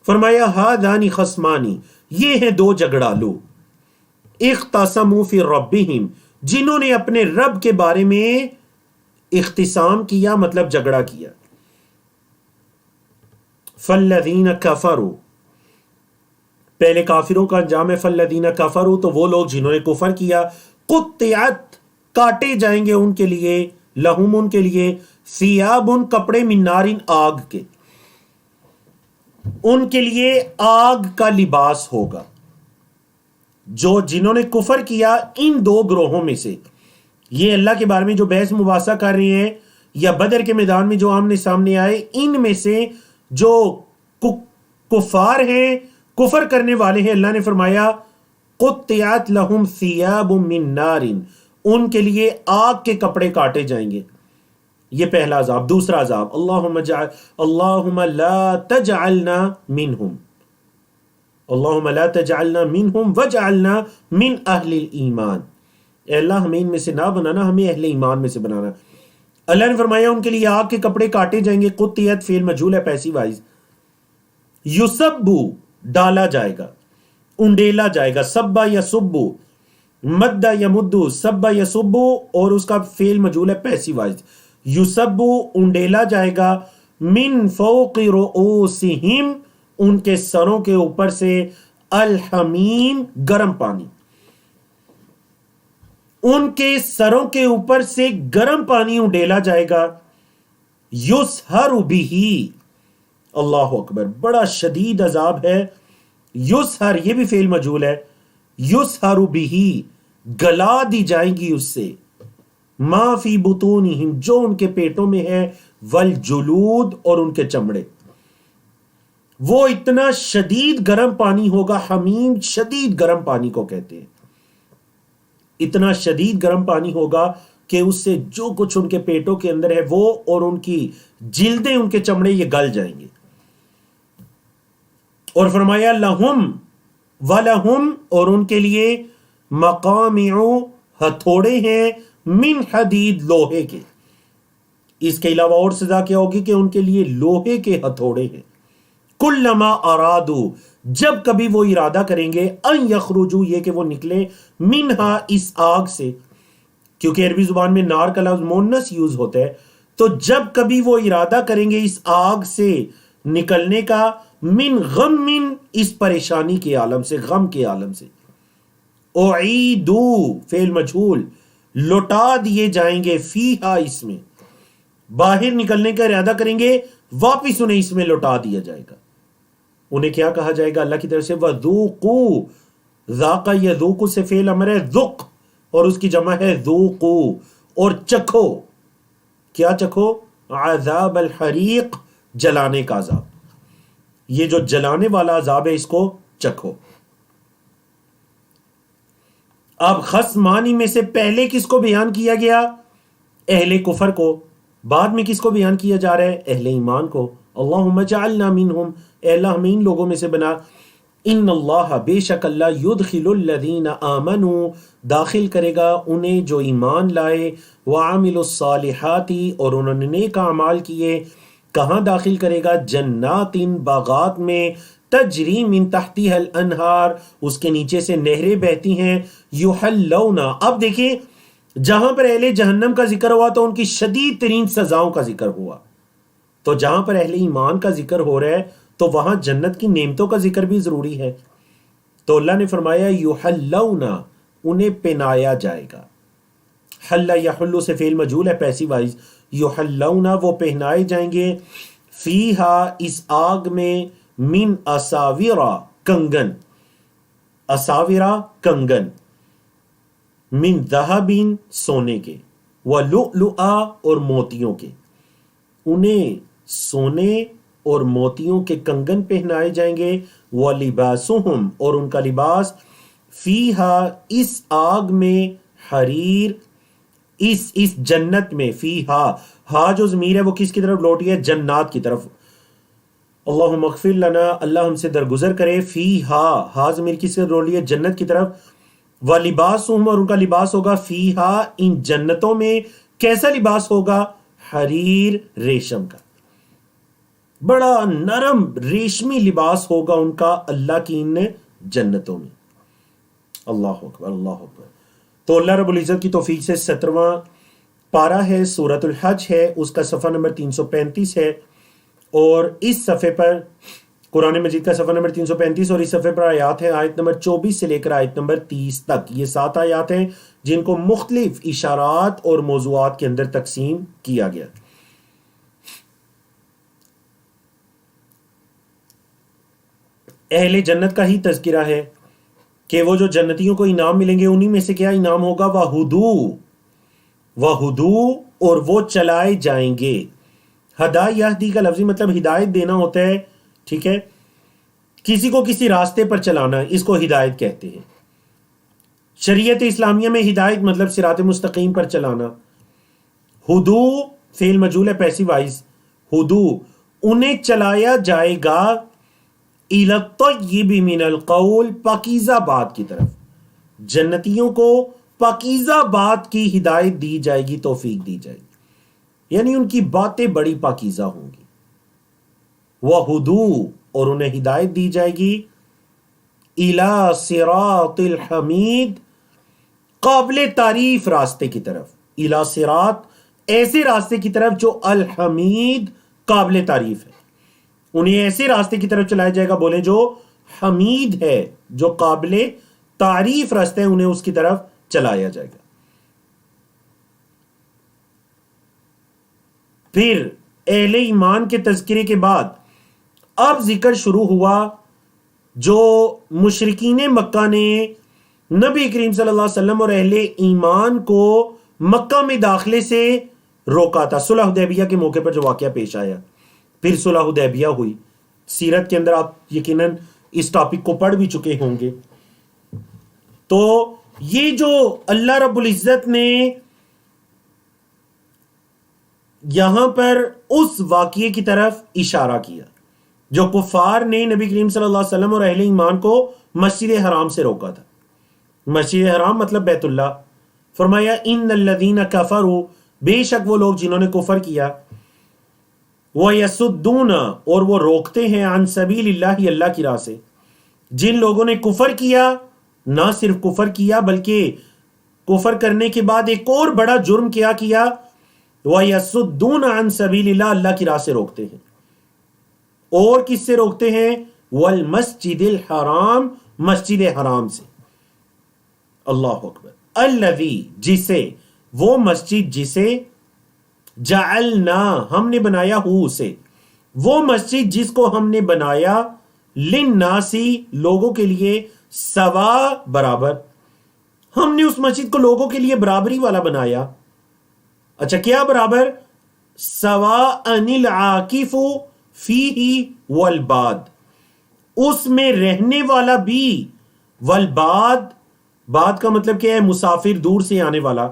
[SPEAKER 1] فرمایا ہادانی خصمانی، یہ ہیں دو جھگڑالو، اختصموا فی ربہم، جنہوں نے اپنے رب کے بارے میں اختصام کیا، مطلب جھگڑا کیا. فالذین کفروا، پہلے کافروں کا انجام ہے فالذین کفروا، تو وہ لوگ جنہوں نے کفر کیا، قطعت، کاٹے جائیں گے ان کے لیے، لہم ان کے لیے، ثیاب کپڑے، من نار آگ کے، ان کے لیے آگ کا لباس ہوگا. جو جنہوں نے کفر کیا ان دو گروہوں میں سے، یہ اللہ کے بارے میں جو بحث مباحثہ کر رہے ہیں یا بدر کے میدان میں جو آمنے سامنے آئے، ان میں سے جو کفار ہیں، کفر کرنے والے ہیں، اللہ نے فرمایا قطعت لہم ثیاب من نار، ان کے لیے آگ کے کپڑے کاٹے جائیں گے. یہ پہلا عذاب. دوسرا عذاب، اللہم لا تجعلنا منہم، اللہم لا تجعلنا منہم وجعلنا من اہل الایمان، اے اللہ ہمیں ان میں سے نہ بنانا، ہمیں اہل ایمان میں سے بنانا. اللہ نے فرمایا ان کے لیے آگ کے کپڑے کاٹے جائیں گے. قطعت فعل مجہول ہے پیسیو وائز. یسبو ڈالا جائے گا، انڈیلا جائے گا، سبا یسبو، مدہ یمدو، سبا یسبو، اور اس کا فعل مجہول ہے پیسیو وائز. یسبو انڈیلا جائے گا، من فوق رؤوسہم ان کے سروں کے اوپر سے، الحمیم گرم پانی، ان کے سروں کے اوپر سے گرم پانی انڈیلا جائے گا. یسہر بہ، اللہ اکبر، بڑا شدید عذاب ہے. یسہر یہ بھی فعل مجہول ہے، یسہر بہ گلا دی جائیں گی اس سے، ما فی بطونہم جو ان کے پیٹوں میں ہے، والجلود اور ان کے چمڑے. وہ اتنا شدید گرم پانی ہوگا، حمیم شدید گرم پانی کو کہتے ہیں. اتنا شدید گرم پانی ہوگا کہ اس سے جو کچھ ان کے پیٹوں کے اندر ہے وہ اور ان کی جلدیں، ان کے چمڑے، یہ گل جائیں گے. اور فرمایا لہم ولہم، اور ان کے لیے مقامع ہتھوڑے ہیں، من حدید لوہے کے. اس کے علاوہ اور سزا کیا ہوگی کہ ان کے لیے لوہے کے ہتھوڑے ہیں. کلما ارادو، جب کبھی وہ ارادہ کریں گے، ان یخرجو یہ کہ وہ نکلے، منہا اس آگ سے، کیونکہ عربی زبان میں نار کا لفظ مونس یوز ہوتا ہے، تو جب کبھی وہ ارادہ کریں گے اس آگ سے نکلنے کا، من غم، اس پریشانی کے عالم سے، غم کے عالم سے. اعیدو فعل مجہول، لوٹا دیے جائیں گے، فیہا اس میں، باہر نکلنے کا ارادہ کریں گے، واپس انہیں اس میں لوٹا دیا جائے گا. انہیں کیا کہا جائے گا اللہ کی طرف سے؟ وَذُوقُوا، ذاقہ یذوق سے فعل امر ہے، ذُق، اور اس کی جمع ہے ذوقوا، اور چکھو. کیا چکھو؟ عذاب الحریق، جلانے کا عذاب. یہ جو جلانے والا عذاب ہے اس کو چکھو. اب خصمانی میں سے پہلے کس کو بیان کیا گیا؟ اہل کفر کو. بعد میں کس کو بیان کیا جا رہا ہے؟ اہل ایمان کو. اللہم اجعلنا منہم، اے اللہ ہمیں ان لوگوں میں سے بنا. ان اللہ، بے شک اللہ، یدخل الذین آمنوا، داخل کرے گا انہیں جو ایمان لائے، وعملوا الصالحات، اور انہوں نے نیک اعمال کیے. کہاں داخل کرے گا؟ جنات، باغات میں، تجری من تحتها الانہار، اس کے نیچے سے نہریں بہتی ہیں. یحلون، اب دیکھیں جہاں پر اہل جہنم کا ذکر ہوا تو ان کی شدید ترین سزاؤں کا ذکر ہوا، تو جہاں پر اہل ایمان کا ذکر ہو رہا ہے تو وہاں جنت کی نعمتوں کا ذکر بھی ضروری ہے. تو اللہ نے فرمایا یحلون، انہیں پہنایا جائے گا. حل یحل سے فعل مجہول ہے پیسیو وائز. یحلون، وہ پہنائے جائیں گے، فیہا اس آگ میں، من اساورا کنگن، اساورا کنگن، من ذہب سونے کے، ولؤلؤا اور موتیوں کے. انہیں سونے اور موتیوں کے کنگن پہنائے جائیں گے. وَلِبَاسُهُمْ، اور ان کا لباس، فیہا اس آگ میں، حریر، اس جنت میں، فیہا، ہا جو ضمیر ہے وہ کس کی طرف لوٹی ہے؟ جنات کی طرف. اللہم اغفر لنا، اللہ ہم سے درگزر کرے. فیہا، ہا ضمیر کس سے لوٹی ہے؟ جنت کی طرف. وَلِبَاسُهُمْ، اور ان کا لباس ہوگا، فیہا ان جنتوں میں. کیسا لباس ہوگا؟ حریر، ریشم کا. بڑا نرم ریشمی لباس ہوگا ان کا اللہ کی ان جنتوں میں. اللہ اکبر اللہ اکبر. تو اللہ رب العزت کی توفیق سے 17واں پارہ ہے، سورۃ الحج ہے، اس کا صفحہ نمبر 335 ہے. اور اس صفحے پر قرآن مجید کا صفحہ نمبر 335 اور اس صفحے پر آیات ہیں آیت نمبر 24 سے لے کر آیت نمبر 30 تک. یہ 7 آیات ہیں جن کو مختلف اشارات اور موضوعات کے اندر تقسیم کیا گیا. اہل جنت کا ہی تذکرہ ہے کہ وہ جو جنتیوں کو انعام ملیں گے انہی میں سے کیا انعام ہوگا؟ وَہُدُو اور وہ چلائے جائیں گے. ہدا یہدی کا لفظی مطلب ہدایت دینا ہوتا ہے، ٹھیک ہے، کسی کو کسی راستے پر چلانا، اس کو ہدایت کہتے ہیں. شریعت اسلامیہ میں ہدایت مطلب صراط مستقیم پر چلانا. ہدو فعل مجہول ہے پیسو وائز. ہدو انہیں چلایا جائے گا الی الطیب من القول پاکیزہ بات کی طرف. جنتیوں کو پاکیزہ بات کی ہدایت دی جائے گی، توفیق دی جائے گی، یعنی ان کی باتیں بڑی پاکیزہ ہوں گی. وَہُدُو اور انہیں ہدایت دی جائے گی الی صراط الحمید قابل تعریف راستے کی طرف. الی صراط ایسے راستے کی طرف جو الحمید قابل تعریف ہے. انہیں ایسے راستے کی طرف چلایا جائے گا، بولے جو حمید ہے، جو قابل تعریف راستے ہیں، انہیں اس کی طرف چلایا جائے گا. پھر اہل ایمان کے تذکرے کے بعد اب ذکر شروع ہوا جو مشرکین مکہ نے نبی کریم صلی اللہ علیہ وسلم اور اہل ایمان کو مکہ میں داخلے سے روکا تھا. صلح حدیبیہ کے موقع پر جو واقعہ پیش آیا، پھر صلح حدیبیہ ہوئی. سیرت کے اندر آپ یقیناً اس ٹاپک کو پڑھ بھی چکے ہوں گے. تو یہ جو اللہ رب العزت نے یہاں پر اس واقعے کی طرف اشارہ کیا جو کفار نے نبی کریم صلی اللہ علیہ وسلم اور اہل ایمان کو مسجد حرام سے روکا تھا. مسجد حرام مطلب بیت اللہ. فرمایا ان الذین کفروا، بے شک وہ لوگ جنہوں نے کفر کیا، وَيَسُدُّونَ اور وہ روکتے ہیں عن سبیل اللہ اللہ کی راہ سے. جن لوگوں نے کفر کیا، نہ صرف کفر کیا بلکہ کفر کرنے کے بعد ایک اور بڑا جرم کیا وَيَسُدُّونَ عن سبیل اللہ اللہ کی راہ سے روکتے ہیں. اور کس سے روکتے ہیں؟ والمسجد الحرام مسجد حرام سے. اللہ اکبر. الذی جسے، وہ مسجد جسے جعلنا ہم نے بنایا ہو اسے، وہ مسجد جس کو ہم نے بنایا للناسی لوگوں کے لیے سوا برابر. ہم نے اس مسجد کو لوگوں کے لیے برابری والا بنایا. اچھا کیا برابر؟ سواء العاکف فیہ والباد، اس میں رہنے والا بھی، والباد باد کا مطلب کیا ہے؟ مسافر، دور سے آنے والا،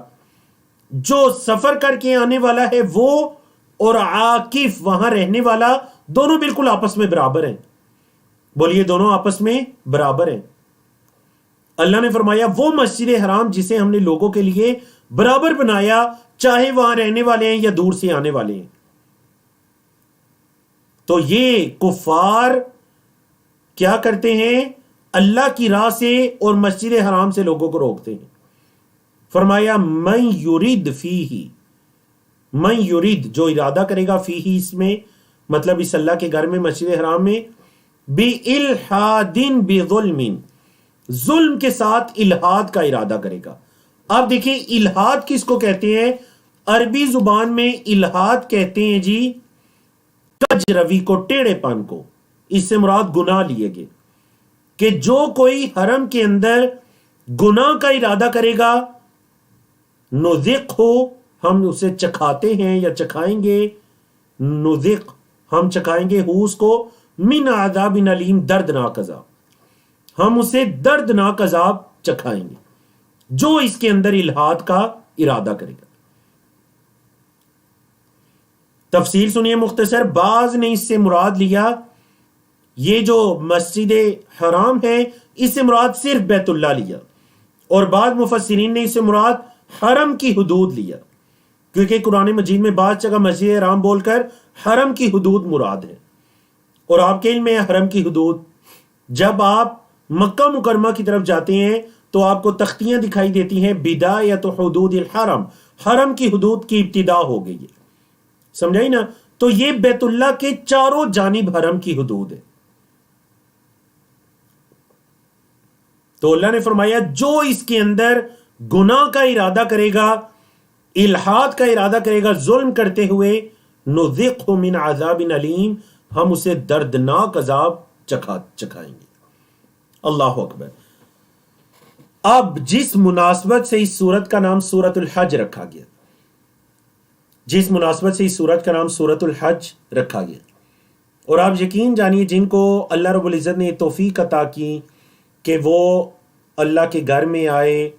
[SPEAKER 1] جو سفر کر کے آنے والا ہے وہ، اور عاکف وہاں رہنے والا، دونوں بالکل آپس میں برابر ہیں. بولیے دونوں آپس میں برابر ہیں. اللہ نے فرمایا وہ مسجد حرام جسے ہم نے لوگوں کے لیے برابر بنایا، چاہے وہاں رہنے والے ہیں یا دور سے آنے والے ہیں. تو یہ کفار کیا کرتے ہیں؟ اللہ کی راہ سے اور مسجد حرام سے لوگوں کو روکتے ہیں. فرمایا من یرید فیہ، من یرید جو ارادہ کرے گا، فیہ اس میں مطلب اس اللہ کے گھر میں مسجد حرام میں، بِإِلْحَادٍ بِظُلْمٍ ظلم کے ساتھ الحاد کا ارادہ کرے گا. آپ دیکھیں الحاد کس کو کہتے ہیں؟ عربی زبان میں الحاد کہتے ہیں جی کج روی کو، ٹیڑے پن کو. اس سے مراد گناہ لیے گئے کہ جو کوئی حرم کے اندر گناہ کا ارادہ کرے گا، نذق ہو ہم اسے چکھاتے ہیں یا چکھائیں گے، نذق ہم چکھائیں گے ہو اس کو، من عذاب علیم دردناک عذاب، ہم اسے دردناک عذاب چکھائیں گے جو اس کے اندر الحاد کا ارادہ کرے گا. تفصیل سنیے مختصر. بعض نے اس سے مراد لیا یہ جو مسجد حرام ہے اس سے مراد صرف بیت اللہ لیا، اور بعض مفسرین نے اس سے مراد حرم کی حدود لیا، کیونکہ قرآن مجید میں بعض جگہ مسجد حرام بول کر حرم کی حدود مراد ہے. اور آپ کے علم میں حرم کی حدود، جب آپ مکہ مکرمہ کی طرف جاتے ہیں تو آپ کو تختیاں دکھائی دیتی ہیں، بدایت حدود الحرم، حرم کی حدود کی ابتدا ہو گئی ہے، سمجھائی نا؟ تو یہ بیت اللہ کے چاروں جانب حرم کی حدود ہے۔ تو اللہ نے فرمایا جو اس کے اندر گناہ کا ارادہ کرے گا، الحاد کا ارادہ کرے گا ظلم کرتے ہوئے، نذقہ من عذاب علیم، ہم اسے دردناک عذاب چکھائیں گے۔ اللہ اکبر۔ اب جس مناسبت سے اس سورت کا نام سورۃ الحج رکھا گیا، جس مناسبت سے اس سورت کا نام سورۃ الحج رکھا گیا، اور آپ یقین جانیے جن کو اللہ رب العزت نے توفیق عطا کی کہ وہ اللہ کے گھر میں آئے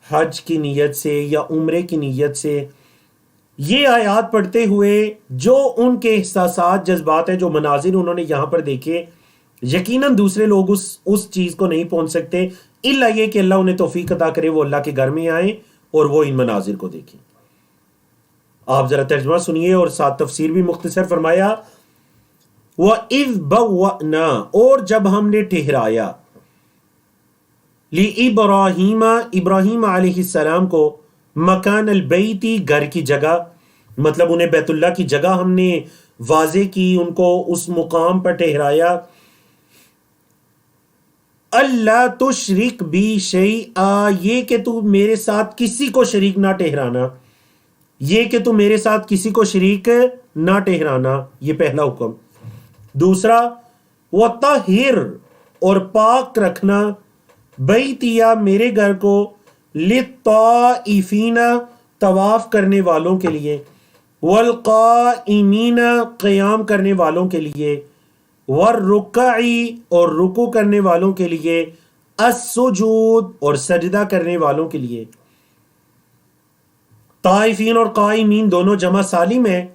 [SPEAKER 1] حج کی نیت سے یا عمرے کی نیت سے، یہ آیات پڑھتے ہوئے جو ان کے احساسات، جذبات ہیں، جو مناظر انہوں نے یہاں پر دیکھے، یقیناً دوسرے لوگ اس چیز کو نہیں پہنچ سکتے الا یہ کہ اللہ انہیں توفیق عطا کرے وہ اللہ کے گھر میں آئیں اور وہ ان مناظر کو دیکھیں۔ آپ ذرا ترجمہ سنیے اور ساتھ تفسیر بھی مختصر فرمایا۔ وَإِذْ بَوَّأْنَا، اور جب ہم نے ٹھہرایا، لِإِبْرَاهِيمَ، ابراہیم علیہ السلام کو، مکان البیتی، گھر کی جگہ، مطلب انہیں بیت اللہ کی جگہ ہم نے واضح کی، ان کو اس مقام پر ٹھہرایا۔ اللہ تشرک بی شیئا، یہ کہ تو میرے ساتھ کسی کو شریک نہ ٹھہرانا، یہ کہ تو میرے ساتھ کسی کو شریک نہ ٹھہرانا، یہ پہلا حکم۔ دوسرا، وَطَہِّرْ، اور پاک رکھنا، بیتیا، میرے گھر کو، لِلطَّائِفِینَ، طواف کرنے والوں کے لیے، وَالْقَائِمِینَ، قیام کرنے والوں کے لیے، وَالرُّکَعِ، اور رکوع کرنے والوں کے لیے، السجود، اور سجدہ کرنے والوں کے لیے۔ طائفین اور قائمین دونوں جمع سالم ہے،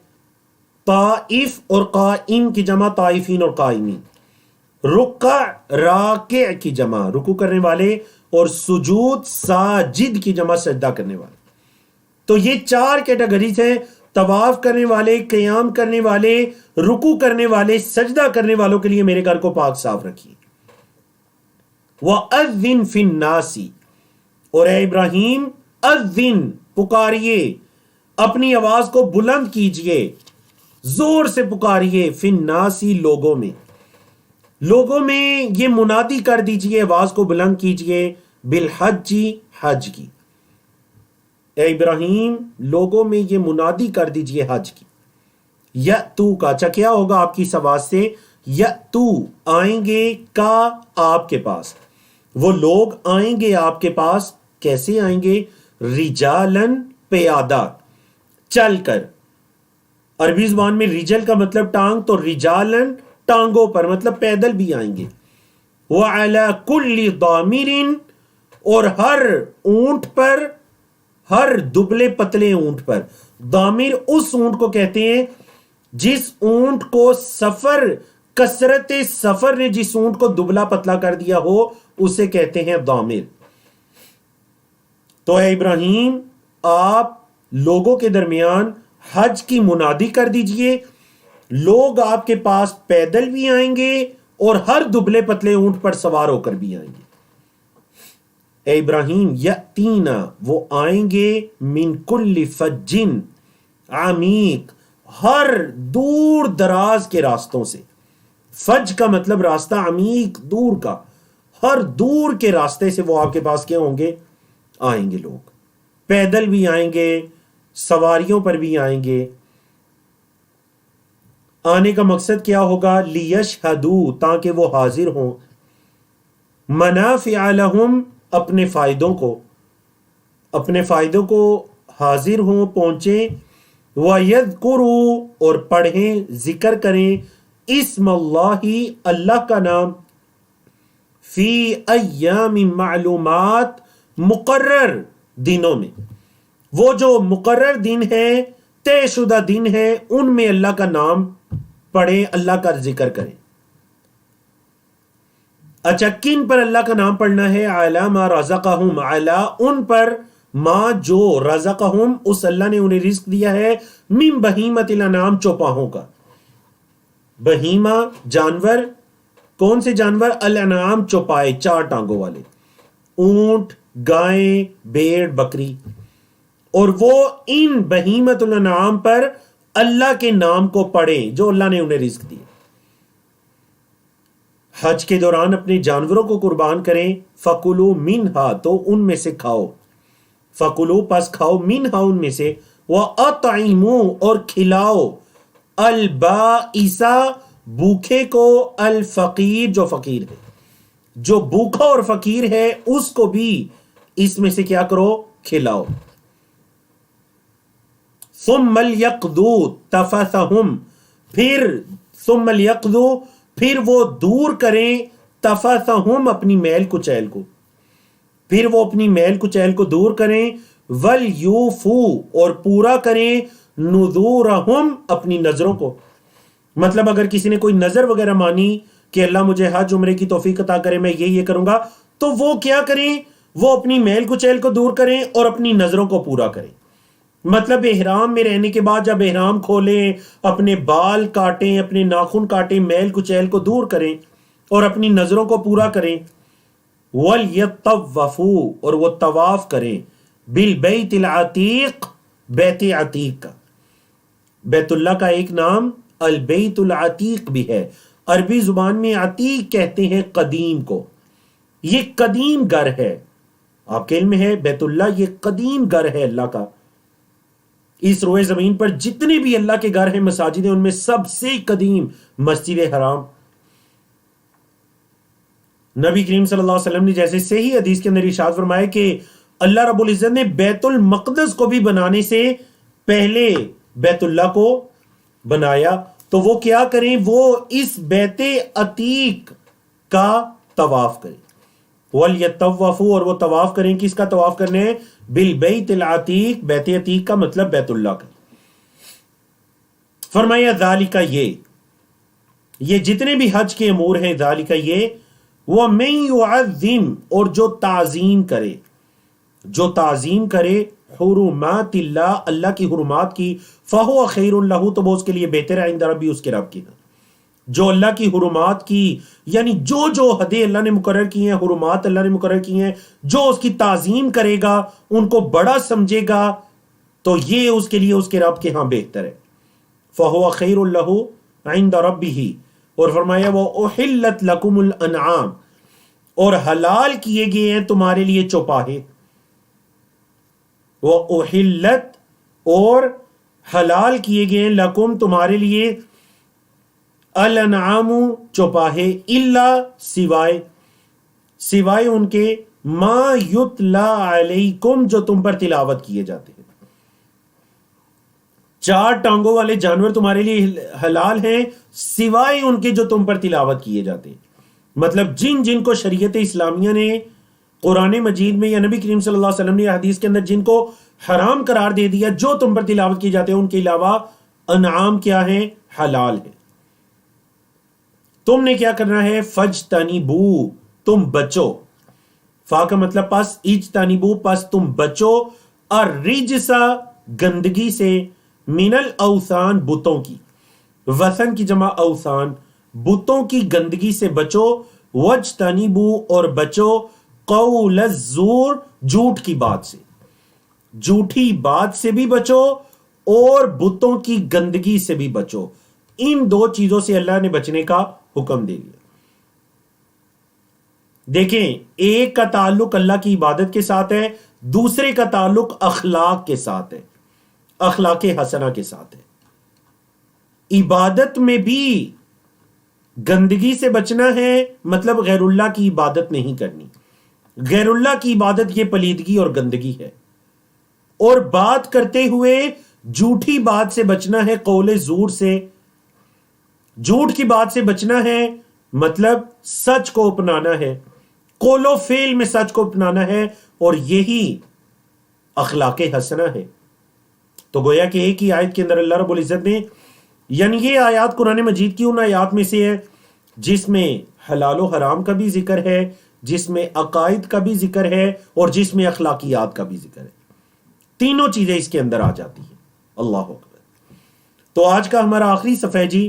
[SPEAKER 1] طائف اور قائم کی جمع طائفین اور قائمین، رکع راکع کی جمع رکوع کرنے والے، اور سجود ساجد کی جمع سجدہ کرنے والے۔ تو یہ چار کیٹیگریز ہیں، طواف کرنے والے، قیام کرنے والے، رکوع کرنے والے، سجدہ کرنے والوں کے لیے میرے گھر کو پاک صاف رکھیے۔ وَأَذِّن فِي النَّاسِ، اور اے ابراہیم، اذن، پکاریے، اپنی آواز کو بلند کیجئے، زور سے پکاریے، فی الناس، لوگوں میں، لوگوں میں یہ منادی کر دیجئے، آواز کو بلند کیجئے، بالحج، حج کی۔ اے ابراہیم، لوگوں میں یہ منادی کر دیجئے حج کی۔ یأتو کا، اچھا کیا ہوگا آپ کی اس آواز سے؟ یأتو، آئیں گے، کا، آپ کے پاس، وہ لوگ آئیں گے آپ کے پاس، کیسے آئیں گے؟ رجالن، پیادہ، چل کر۔ عربی زبان میں رجل کا مطلب ٹانگ، تو رجالن ٹانگوں پر، مطلب پیدل بھی آئیں گے۔ وَعَلَى كُلِّ ضَامِرٍ، اور ہر اونٹ پر، ہر دبلے پتلے اونٹ پر۔ ضامر اس اونٹ کو کہتے ہیں جس اونٹ کو سفر، کثرت سفر نے جس اونٹ کو دبلا پتلا کر دیا ہو، اسے کہتے ہیں ضامر۔ تو اے ابراہیم، آپ لوگوں کے درمیان حج کی منادی کر دیجئے، لوگ آپ کے پاس پیدل بھی آئیں گے اور ہر دبلے پتلے اونٹ پر سوار ہو کر بھی آئیں گے۔ اے ابراہیم، یأتینا، وہ آئیں گے، من کل فجن عمیق، ہر دور دراز کے راستوں سے۔ فج کا مطلب راستہ، عمیق دور کا، ہر دور کے راستے سے وہ آپ کے پاس کیا ہوں گے؟ آئیں گے لوگ، پیدل بھی آئیں گے، سواریوں پر بھی آئیں گے۔ آنے کا مقصد کیا ہوگا؟ لیشہدوا، تاکہ وہ حاضر ہوں، منافع لہم، اپنے فائدوں کو، اپنے فائدوں کو حاضر ہوں، پہنچیں، وَيَذْكُرُوا، اور پڑھیں، ذکر کریں، اسم اللہ، اللہ کا نام، فی ایام معلومات، مقرر دنوں میں، وہ جو مقرر دن ہے، طے شدہ دن ہے، ان میں اللہ کا نام پڑھیں، اللہ کا ذکر کریں۔ اچھا، کن پر اللہ کا نام پڑھنا ہے؟ علی ما رزقہم، علی ان پر، ما جو، رزقہم، اس اللہ نے انہیں رزق دیا ہے، من بہیمۃ الانعام، چوپاہوں کا۔ بہیمہ جانور، کون سے جانور؟ الانعام چوپائے، 4 ٹانگوں والے، اونٹ، گائیں، بھیڑ، بکری. اور وہ ان بہیمۃ الانعام پر اللہ کے نام کو پڑھیں جو اللہ نے انہیں رزق دیے. حج کے دوران اپنے جانوروں کو قربان کریں. فَكُلُوا مِنْهَا، تو ان میں سے کھاؤ. فَكُلُوا، پس کھاؤ، مِنْهَا، ان میں سے. وَأَطْعِمُوا، اور کھلاؤ، البائسا، بھوکے کو، الفقیر، جو فقیر ہے. جو بھوکا اور فقیر ہے اس کو بھی اس میں سے کیا کرو؟ کھلاؤ. ثم ليقضوا تفثهم، پھر وہ دور کریں تفثهم، اپنی میل کچیل کو. پھر وہ اپنی میل کچیل کو دور کریں. وَلْيُوفُوا، اور پورا کریں، نذورہم، اپنی نظروں کو. مطلب اگر کسی نے کوئی نظر وغیرہ مانی کہ اللہ مجھے حج عمرے کی توفیق عطا کرے، میں یہ کروں گا، تو وہ کیا کریں؟ وہ اپنی میل کچیل کو دور کریں اور اپنی نظروں کو پورا کریں. مطلب احرام میں رہنے کے بعد جب احرام کھولیں، اپنے بال کاٹیں، اپنے ناخن کاٹیں، میل کچیل کو دور کریں اور اپنی نظروں کو پورا کریں. وَلْيَطَّوَّفُوا، اور وہ طواف کریں، بِالْبَيْتِ الْعَتِيقِ، بیت عتیق کا. بیت اللہ کا ایک نام البیت العتیق بھی ہے. عربی زبان میں عتیق کہتے ہیں قدیم کو. یہ قدیم گھر ہے. آپ کے علم میں ہے بیت اللہ یہ قدیم گھر ہے اللہ کا. اس روئے زمین پر جتنے بھی اللہ کے گھر ہیں، مساجد ہیں، ان میں سب سے قدیم مسجد حرام. نبی کریم صلی اللہ علیہ وسلم نے جیسے صحیح حدیث کے اندر ارشاد فرمایا کہ اللہ رب العزت نے بیت المقدس کو بھی بنانے سے پہلے بیت اللہ کو بنایا. تو وہ کیا کریں؟ وہ اس بیت عتیق کا طواف کریں. وَلْيَطَّوَّفُوا، اور وہ طواف کریں. کس کا طواف کرنے ہیں؟ بالبیت العتیق، بیت عتیق کا مطلب بیت اللہ کا. فرمایا ذالک، یہ جتنے بھی حج کے امور ہیں، ذالک یہ، وَمَن يُعَظِّمْ، اور جو تعظیم کرے حرمات اللہ، اللہ کی حرمات کی، فَهُوَ خَيْرٌ لَهُ، تو وہ اس کے لیے بہتر ہے، عند ربی، اس کے رب کی. جو اللہ کی حرمات کی، یعنی جو حدیں اللہ نے مقرر کی ہیں، حرمات اللہ نے مقرر کی ہیں، جو اس کی تعظیم کرے گا، ان کو بڑا سمجھے گا، تو یہ اس کے لیے اس کے رب کے ہاں بہتر ہے. فَهُوَ خَيْرٌ لَهُ عِندَ رَبِّهِ، اور فرمایا وَأُحِلَّتْ لَكُمُ الْأَنْعَامُ، اور حلال کیے گئے ہیں تمہارے لیے چوپاہے. وَأُحِلَّتْ، اور حلال کیے گئے ہیں، لَكُمْ، تمہارے لیے، الانعام، چوپاہے، الا، سوائے ان کے، ما یتلا علیکم، جو تم پر تلاوت کیے جاتے ہیں. 4 ٹانگوں والے جانور تمہارے لیے حلال ہیں سوائے ان کے جو تم پر تلاوت کیے جاتے ہیں. مطلب جن کو شریعت اسلامیہ نے قرآن مجید میں یا نبی کریم صلی اللہ علیہ وسلم نے حدیث کے اندر جن کو حرام قرار دے دیا، جو تم پر تلاوت کیے جاتے ہیں، ان کے علاوہ انعام کیا ہیں؟ حلال ہیں. تم نے کیا کرنا ہے؟ فجتنبو، تم بچو. فا کا مطلب پس، اجتنبو، پس تم بچو، الرجسا، گندگی سے، من الاوثان، بتوں کی. وثن کی جمع اوثان، بتوں کی گندگی سے بچو. وجتنبو، اور بچو، قول الزور، جھوٹ کی بات سے. جھوٹی بات سے بھی بچو اور بتوں کی گندگی سے بھی بچو. ان 2 چیزوں سے اللہ نے بچنے کا حکم دے دیا. دیکھیں، ایک کا تعلق اللہ کی عبادت کے ساتھ ہے، دوسرے کا تعلق اخلاق کے ساتھ ہے، اخلاق حسنہ کے ساتھ ہے. عبادت میں بھی گندگی سے بچنا ہے، مطلب غیر اللہ کی عبادت نہیں کرنی. غیر اللہ کی عبادت یہ پلیدگی اور گندگی ہے. اور بات کرتے ہوئے جھوٹی بات سے بچنا ہے، قول زور سے. جھوٹ کی بات سے بچنا ہے، مطلب سچ کو اپنانا ہے، قول و فعل میں سچ کو اپنانا ہے، اور یہی اخلاق حسنہ ہے. تو گویا کہ ایک ہی آیت کے اندر اللہ رب العزت نے، یعنی یہ آیات قرآن مجید کی ان آیات میں سے ہے جس میں حلال و حرام کا بھی ذکر ہے، جس میں عقائد کا بھی ذکر ہے، اور جس میں اخلاقیات کا بھی ذکر ہے. تینوں چیزیں اس کے اندر آ جاتی ہیں. اللہ اکبر. تو آج کا ہمارا آخری صفحہ جی،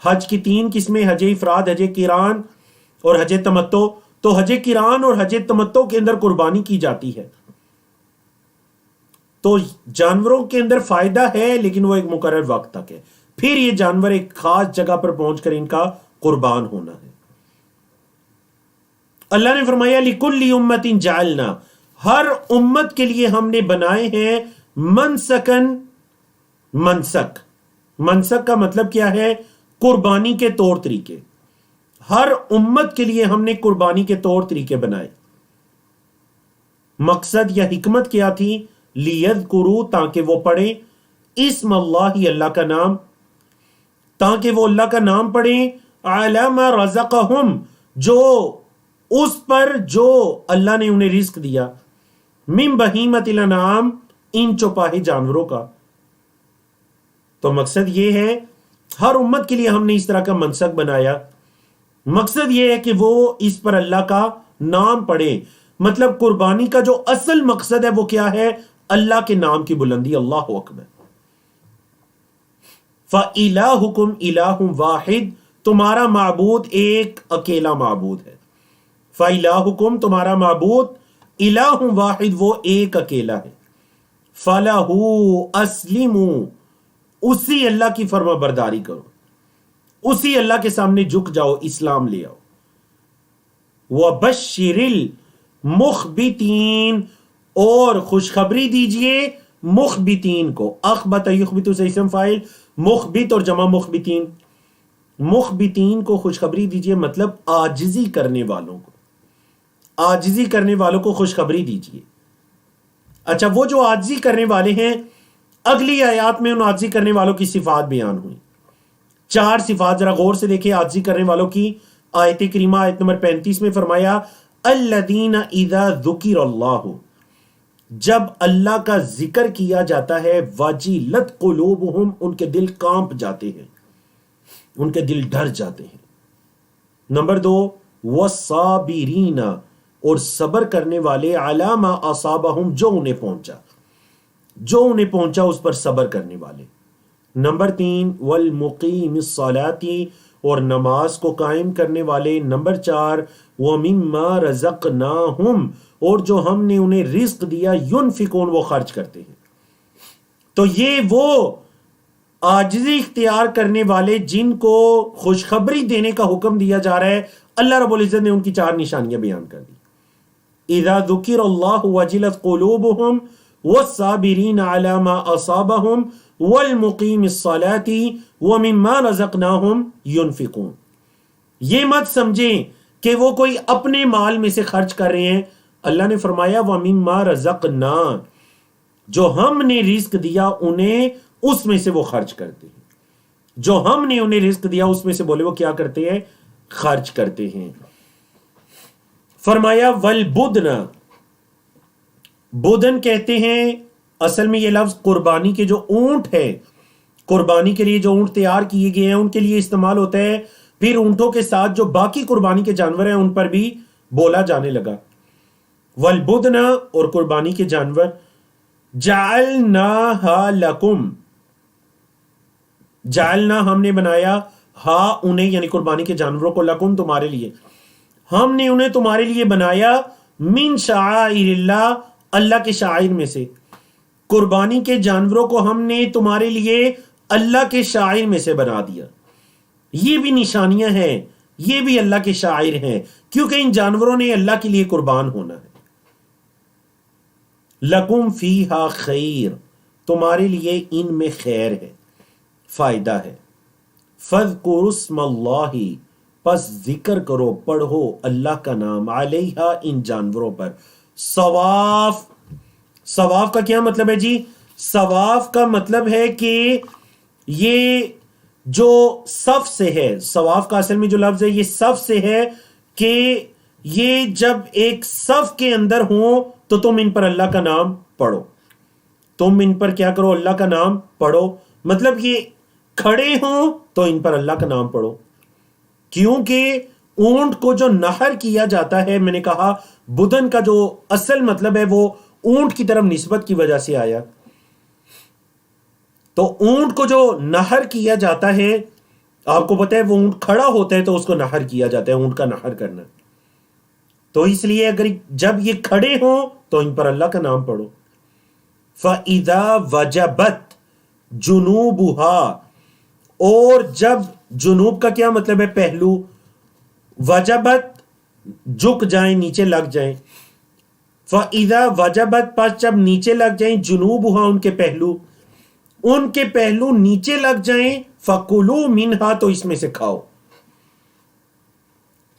[SPEAKER 1] حج کی 3 قسمیں، حج افراد، حج قران اور حج تمتع. تو حج قران اور حج تمتع کے اندر قربانی کی جاتی ہے. تو جانوروں کے اندر فائدہ ہے لیکن وہ ایک مقرر وقت تک ہے، پھر یہ جانور ایک خاص جگہ پر پہنچ کر ان کا قربان ہونا ہے. اللہ نے فرمایا لِكُلِّ أُمَّةٍ جَعَلْنَا، ہر امت کے لیے ہم نے بنائے ہیں منسکن. منسک کا مطلب کیا ہے؟ قربانی کے طور طریقے. ہر امت کے لیے ہم نے قربانی کے طور طریقے بنائے. مقصد یا حکمت کیا تھی؟ لِيَذْكُرُوا، تاکہ وہ پڑھیں اسم اللہ، اللہ کا نام، تاکہ وہ اللہ کا نام پڑھیں عَلَى مَا رَزَقَهُمْ، جو اس پر جو اللہ نے انہیں رزق دیا، من بہیمۃ الانعام، ان چوپاہے جانوروں کا. تو مقصد یہ ہے ہر امت کے لیے ہم نے اس طرح کا منسک بنایا. مقصد یہ ہے کہ وہ اس پر اللہ کا نام پڑھے. مطلب قربانی کا جو اصل مقصد ہے وہ کیا ہے؟ اللہ کے نام کی بلندی. اللہ اکبر. فَإِلَٰهُكُمْ إِلَٰهٌ وَاحِدٌ، تمہارا معبود ایک اکیلا معبود ہے. فَإِلَٰهُكُمْ، تمہارا معبود، الہ واحد، وہ ایک اکیلا ہے. فَلَهُ أَسْلِمُوا، اسی اللہ کی فرما برداری کرو، اسی اللہ کے سامنے جھک جاؤ، اسلام لے آؤ. وَبَشِّرِ الْمُخْبِتِينَ، اور خوشخبری دیجئے مخبتین کو. اخبت یخبت سے اسم فاعل، مخبت اور جمع مخبتین. مخبتین کو خوشخبری دیجئے، مطلب عاجزی کرنے والوں کو، عاجزی کرنے والوں کو خوشخبری دیجئے. اچھا، وہ جو عاجزی کرنے والے ہیں، اگلی آیات میں ان عاجزی کرنے والوں کی صفات بیان ہوئی. 4 صفات ذرا غور سے دیکھیں عاجزی کرنے والوں کی. آیت کریمہ آیت نمبر 35 میں فرمایا الذین اذا ذکر اللہ، جب اللہ کا ذکر کیا جاتا ہے، وجلت قلوبہم، ان کے دل کانپ جاتے ہیں، ان کے دل ڈر جاتے ہیں. نمبر 2 والصابرین، اور صبر کرنے والے، علی ما اصابہم، جو انہیں پہنچا اس پر صبر کرنے والے. نمبر 3 والمقیم الصلاۃ، اور نماز کو قائم کرنے والے. نمبر 4 ومما رزقناہم، اور جو ہم نے انہیں رزق دیا، ینفقون، وہ خرچ کرتے ہیں. تو یہ وہ عاجزی اختیار کرنے والے جن کو خوشخبری دینے کا حکم دیا جا رہا ہے، اللہ رب العزت نے ان کی 4 نشانیاں بیان کر دی. اذا ذکر اللہ وجلت قلوبہم والصابرین علی ما اصابہم والمقیم الصلاۃ ومما رزقناہم ینفقون. یہ مت سمجھیں کہ وہ کوئی اپنے مال میں سے خرچ کر رہے ہیں. اللہ نے فرمایا ومما رزقنا، جو ہم نے رزق دیا انہیں، اس میں سے وہ خرچ کرتے ہیں. جو ہم نے انہیں رزق دیا اس میں سے بولے وہ کیا کرتے ہیں؟ خرچ کرتے ہیں. فرمایا والبدن، بدن کہتے ہیں اصل میں یہ لفظ قربانی کے جو اونٹ ہے، قربانی کے لیے جو اونٹ تیار کیے گئے ہیں ان کے لیے استعمال ہوتا ہے. پھر اونٹوں کے ساتھ جو باقی قربانی کے جانور ہیں ان پر بھی بولا جانے لگا. والبدن، اور قربانی کے جانور. جعلناہا لکم، جعلنا، ہم نے بنایا، ہا، انہیں، یعنی قربانی کے جانوروں کو، لکم، تمہارے لیے، ہم نے انہیں تمہارے لیے بنایا، من شعائر اللہ، اللہ کے شعائر میں سے. قربانی کے جانوروں کو ہم نے تمہارے لیے اللہ کے شعائر میں سے بنا دیا. یہ بھی نشانیاں ہیں، یہ بھی اللہ کے شعائر ہیں، کیونکہ ان جانوروں نے اللہ کے لیے قربان ہونا ہے. لکم فیہا خیر، تمہارے لیے ان میں خیر ہے، فائدہ ہے. فاذکروا اسم اللہ، پس ذکر کرو، پڑھو اللہ کا نام، علیہا، ان جانوروں پر. صواف، صواف کا کیا مطلب ہے جی؟ صواف کا مطلب ہے کہ یہ جو صف سے ہے، صواف کا اصل میں جو لفظ ہے یہ صف سے ہے، کہ یہ جب ایک صف کے اندر ہوں تو تم ان پر اللہ کا نام پڑھو. تم ان پر کیا کرو؟ اللہ کا نام پڑھو. مطلب یہ کھڑے ہوں تو ان پر اللہ کا نام پڑھو. کیونکہ اونٹ کو جو نہر کیا جاتا ہے، میں نے کہا بدن کا جو اصل مطلب ہے وہ اونٹ کی طرف نسبت کی وجہ سے آیا. تو اونٹ کو جو نہر کیا جاتا ہے آپ کو پتہ ہے وہ اونٹ کھڑا ہوتا ہے تو اس کو نہر کیا جاتا ہے، اونٹ کا نہر کرنا. تو اس لیے اگر جب یہ کھڑے ہوں تو ان پر اللہ کا نام پڑھو. فَإِذَا وَجَبَتْ جُنُوبُهَا، اور جب جنوب کا کیا مطلب ہے؟ پہلو. وجبت جھک جائیں، نیچے لگ جائیں. فَإِذَا وَجَبَتْ، پس جب نیچے لگ جائیں، جنوبها، ان کے پہلو نیچے لگ جائیں، فَكُلُوا مِنْهَا، تو اس میں سے کھاؤ.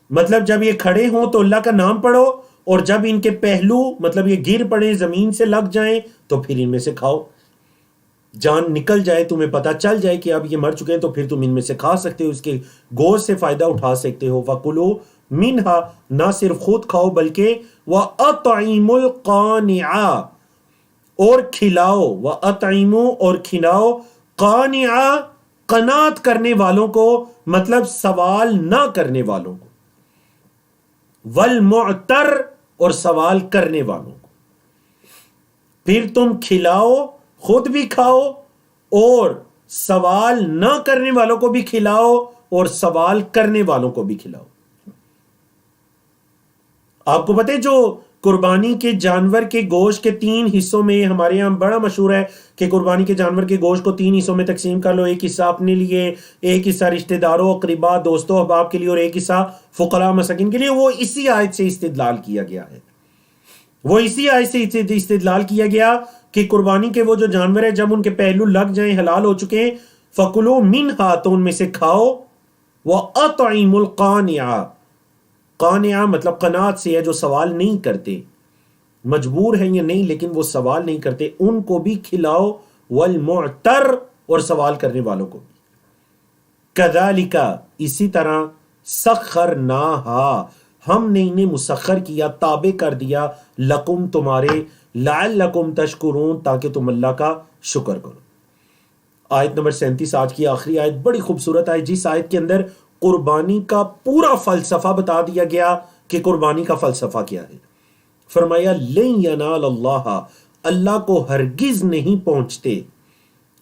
[SPEAKER 1] مطلب جب یہ کھڑے ہوں تو اللہ کا نام پڑھو، اور جب ان کے پہلو مطلب یہ گر پڑے، زمین سے لگ جائیں، تو پھر ان میں سے کھاؤ. جان نکل جائے، تمہیں پتہ چل جائے کہ اب یہ مر چکے ہیں، تو پھر تم ان میں سے کھا سکتے ہو، اس کے گوشت سے فائدہ اٹھا سکتے ہو. وَكُلُوا مِنْهَا، نہ صرف خود کھاؤ بلکہ وَأَطْعِمُوا الْقَانِعَ، اور کھلاؤ. وَأَطْعِمُوا، اور کھلاؤ، قانع، قناعت کرنے والوں کو، مطلب سوال نہ کرنے والوں کو. والمعتر، اور سوال کرنے والوں کو. پھر تم کھلاؤ، خود بھی کھاؤ، اور سوال نہ کرنے والوں کو بھی کھلاؤ، اور سوال کرنے والوں کو بھی کھلاؤ. آپ کو پتہ ہے جو قربانی کے جانور کے گوشت کے 3 حصوں میں، ہمارے یہاں بڑا مشہور ہے کہ قربانی کے جانور کے گوشت کو 3 حصوں میں تقسیم کر لو. ایک حصہ اپنے لیے، ایک حصہ رشتہ داروں، اقربا، دوستوں، احباب کے لیے، اور ایک حصہ فقراء مساکین کے لیے. وہ اسی آیت سے استدلال کیا گیا ہے. وہ اسی آیت سے استدلال کیا گیا کہ قربانی کے وہ جو جانور ہیں، جب ان کے پہلو لگ جائیں، حلال ہو چکے ہیں، فَكُلُوا مِنْهَا، تو ان میں سے کھاؤ. وَأَطْعِمُوا الْقَانِعَ، قانع مطلب قناعت سے ہے، جو سوال نہیں کرتے، مجبور ہیں یا نہیں لیکن وہ سوال نہیں کرتے، ان کو بھی کھلاؤ. والمعتر، اور سوال کرنے والوں کو بھی. كَذَلِكَ، اسی طرح، سَخَّرْنَاهَا، ہم نے انہیں مسخر کیا، تابع کر دیا، لکم، تمہارے، لعلکم تشکرون، تاکہ تم اللہ کا شکر کرو. آیت نمبر 37 آج کی آخری آیت، بڑی خوبصورت آیت، جس آیت کے اندر قربانی کا پورا فلسفہ بتا دیا گیا کہ قربانی کا فلسفہ کیا ہے. فرمایا لن ینال اللہ، اللہ کو ہرگز نہیں پہنچتے،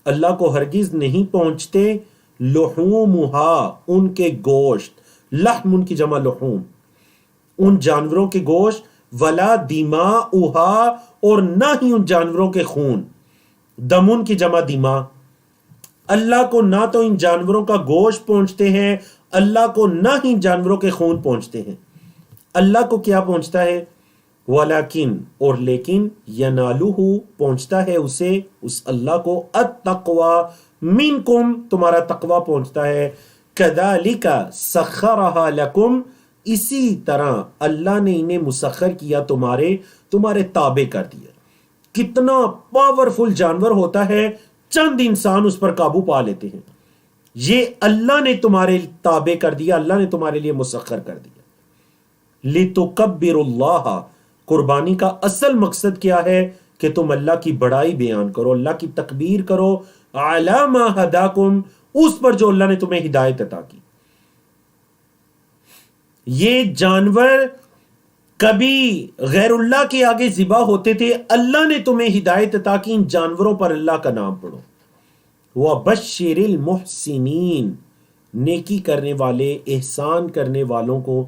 [SPEAKER 1] اللہ کو ہرگز نہیں پہنچتے، لحومہا، ان کے گوشت، لحم ان کی جمع لحوم، ان جانوروں کے گوشت، ولا دماؤہا، اور نہ ہی ان جانوروں کے خون، دمن کی جمع دماء. اللہ کو نہ تو ان جانوروں کا گوشت پہنچتے ہیں، اللہ کو نہ ہی جانوروں کے خون پہنچتے ہیں. اللہ کو کیا پہنچتا ہے؟ ولیکن، اور لیکن، ینالوہ، پہنچتا ہے اسے، اس اللہ کو، التقوی منکم، تمہارا تقوی پہنچتا ہے. کذالک سخرھا لکم، اسی طرح اللہ نے انہیں مسخر کیا، تمہارے تابع کر دیا. کتنا پاورفل جانور ہوتا ہے، چند انسان اس پر قابو پا لیتے ہیں. یہ اللہ نے تمہارے تابع کر دیا، اللہ نے تمہارے لیے مسخر کر دیا. لِتُكَبِّرُ اللَّهَ، قربانی کا اصل مقصد کیا ہے؟ کہ تم اللہ کی بڑائی بیان کرو، اللہ کی تکبیر کرو، عَلَى مَا هَدَاكُمْ، اس پر جو اللہ نے تمہیں ہدایت عطا کی. یہ جانور کبھی غیر اللہ کے آگے ذبح ہوتے تھے، اللہ نے تمہیں ہدایت عطا کی، ان جانوروں پر اللہ کا نام پڑھو. وَبَشِّرِ الْمُحْسِنِينَ، نیکی کرنے والے، احسان کرنے والوں کو.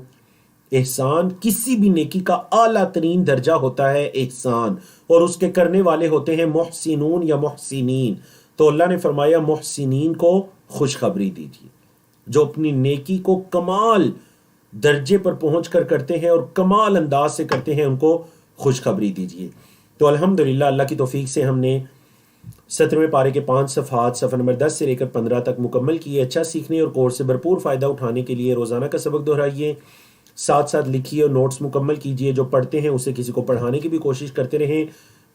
[SPEAKER 1] احسان کسی بھی نیکی کا اعلیٰ ترین درجہ ہوتا ہے احسان، اور اس کے کرنے والے ہوتے ہیں محسنون یا محسنین. تو اللہ نے فرمایا محسنین کو خوشخبری دیجیے، جو اپنی نیکی کو کمال درجے پر پہنچ کر کرتے ہیں اور کمال انداز سے کرتے ہیں، ان کو خوشخبری دیجیے. تو الحمدللہ اللہ کی توفیق سے ہم نے 17ویں پارے کے 5 صفحات، صفحہ نمبر 10 سے لے کر 15 تک مکمل کیے. اچھا سیکھنے اور کورس سے بھرپور فائدہ اٹھانے کے لیے روزانہ کا سبق دہرائیے، ساتھ ساتھ لکھیے اور نوٹس مکمل کیجیے. جو پڑھتے ہیں اسے کسی کو پڑھانے کی بھی کوشش کرتے رہیں.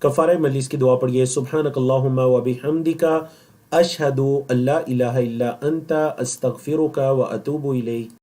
[SPEAKER 1] کفارہ مجلس کی دعا پڑھیے، سبحانک اللہم و بحمدک، اشہد ان لا الہ الا انت، استغفرک و اتوب الیک.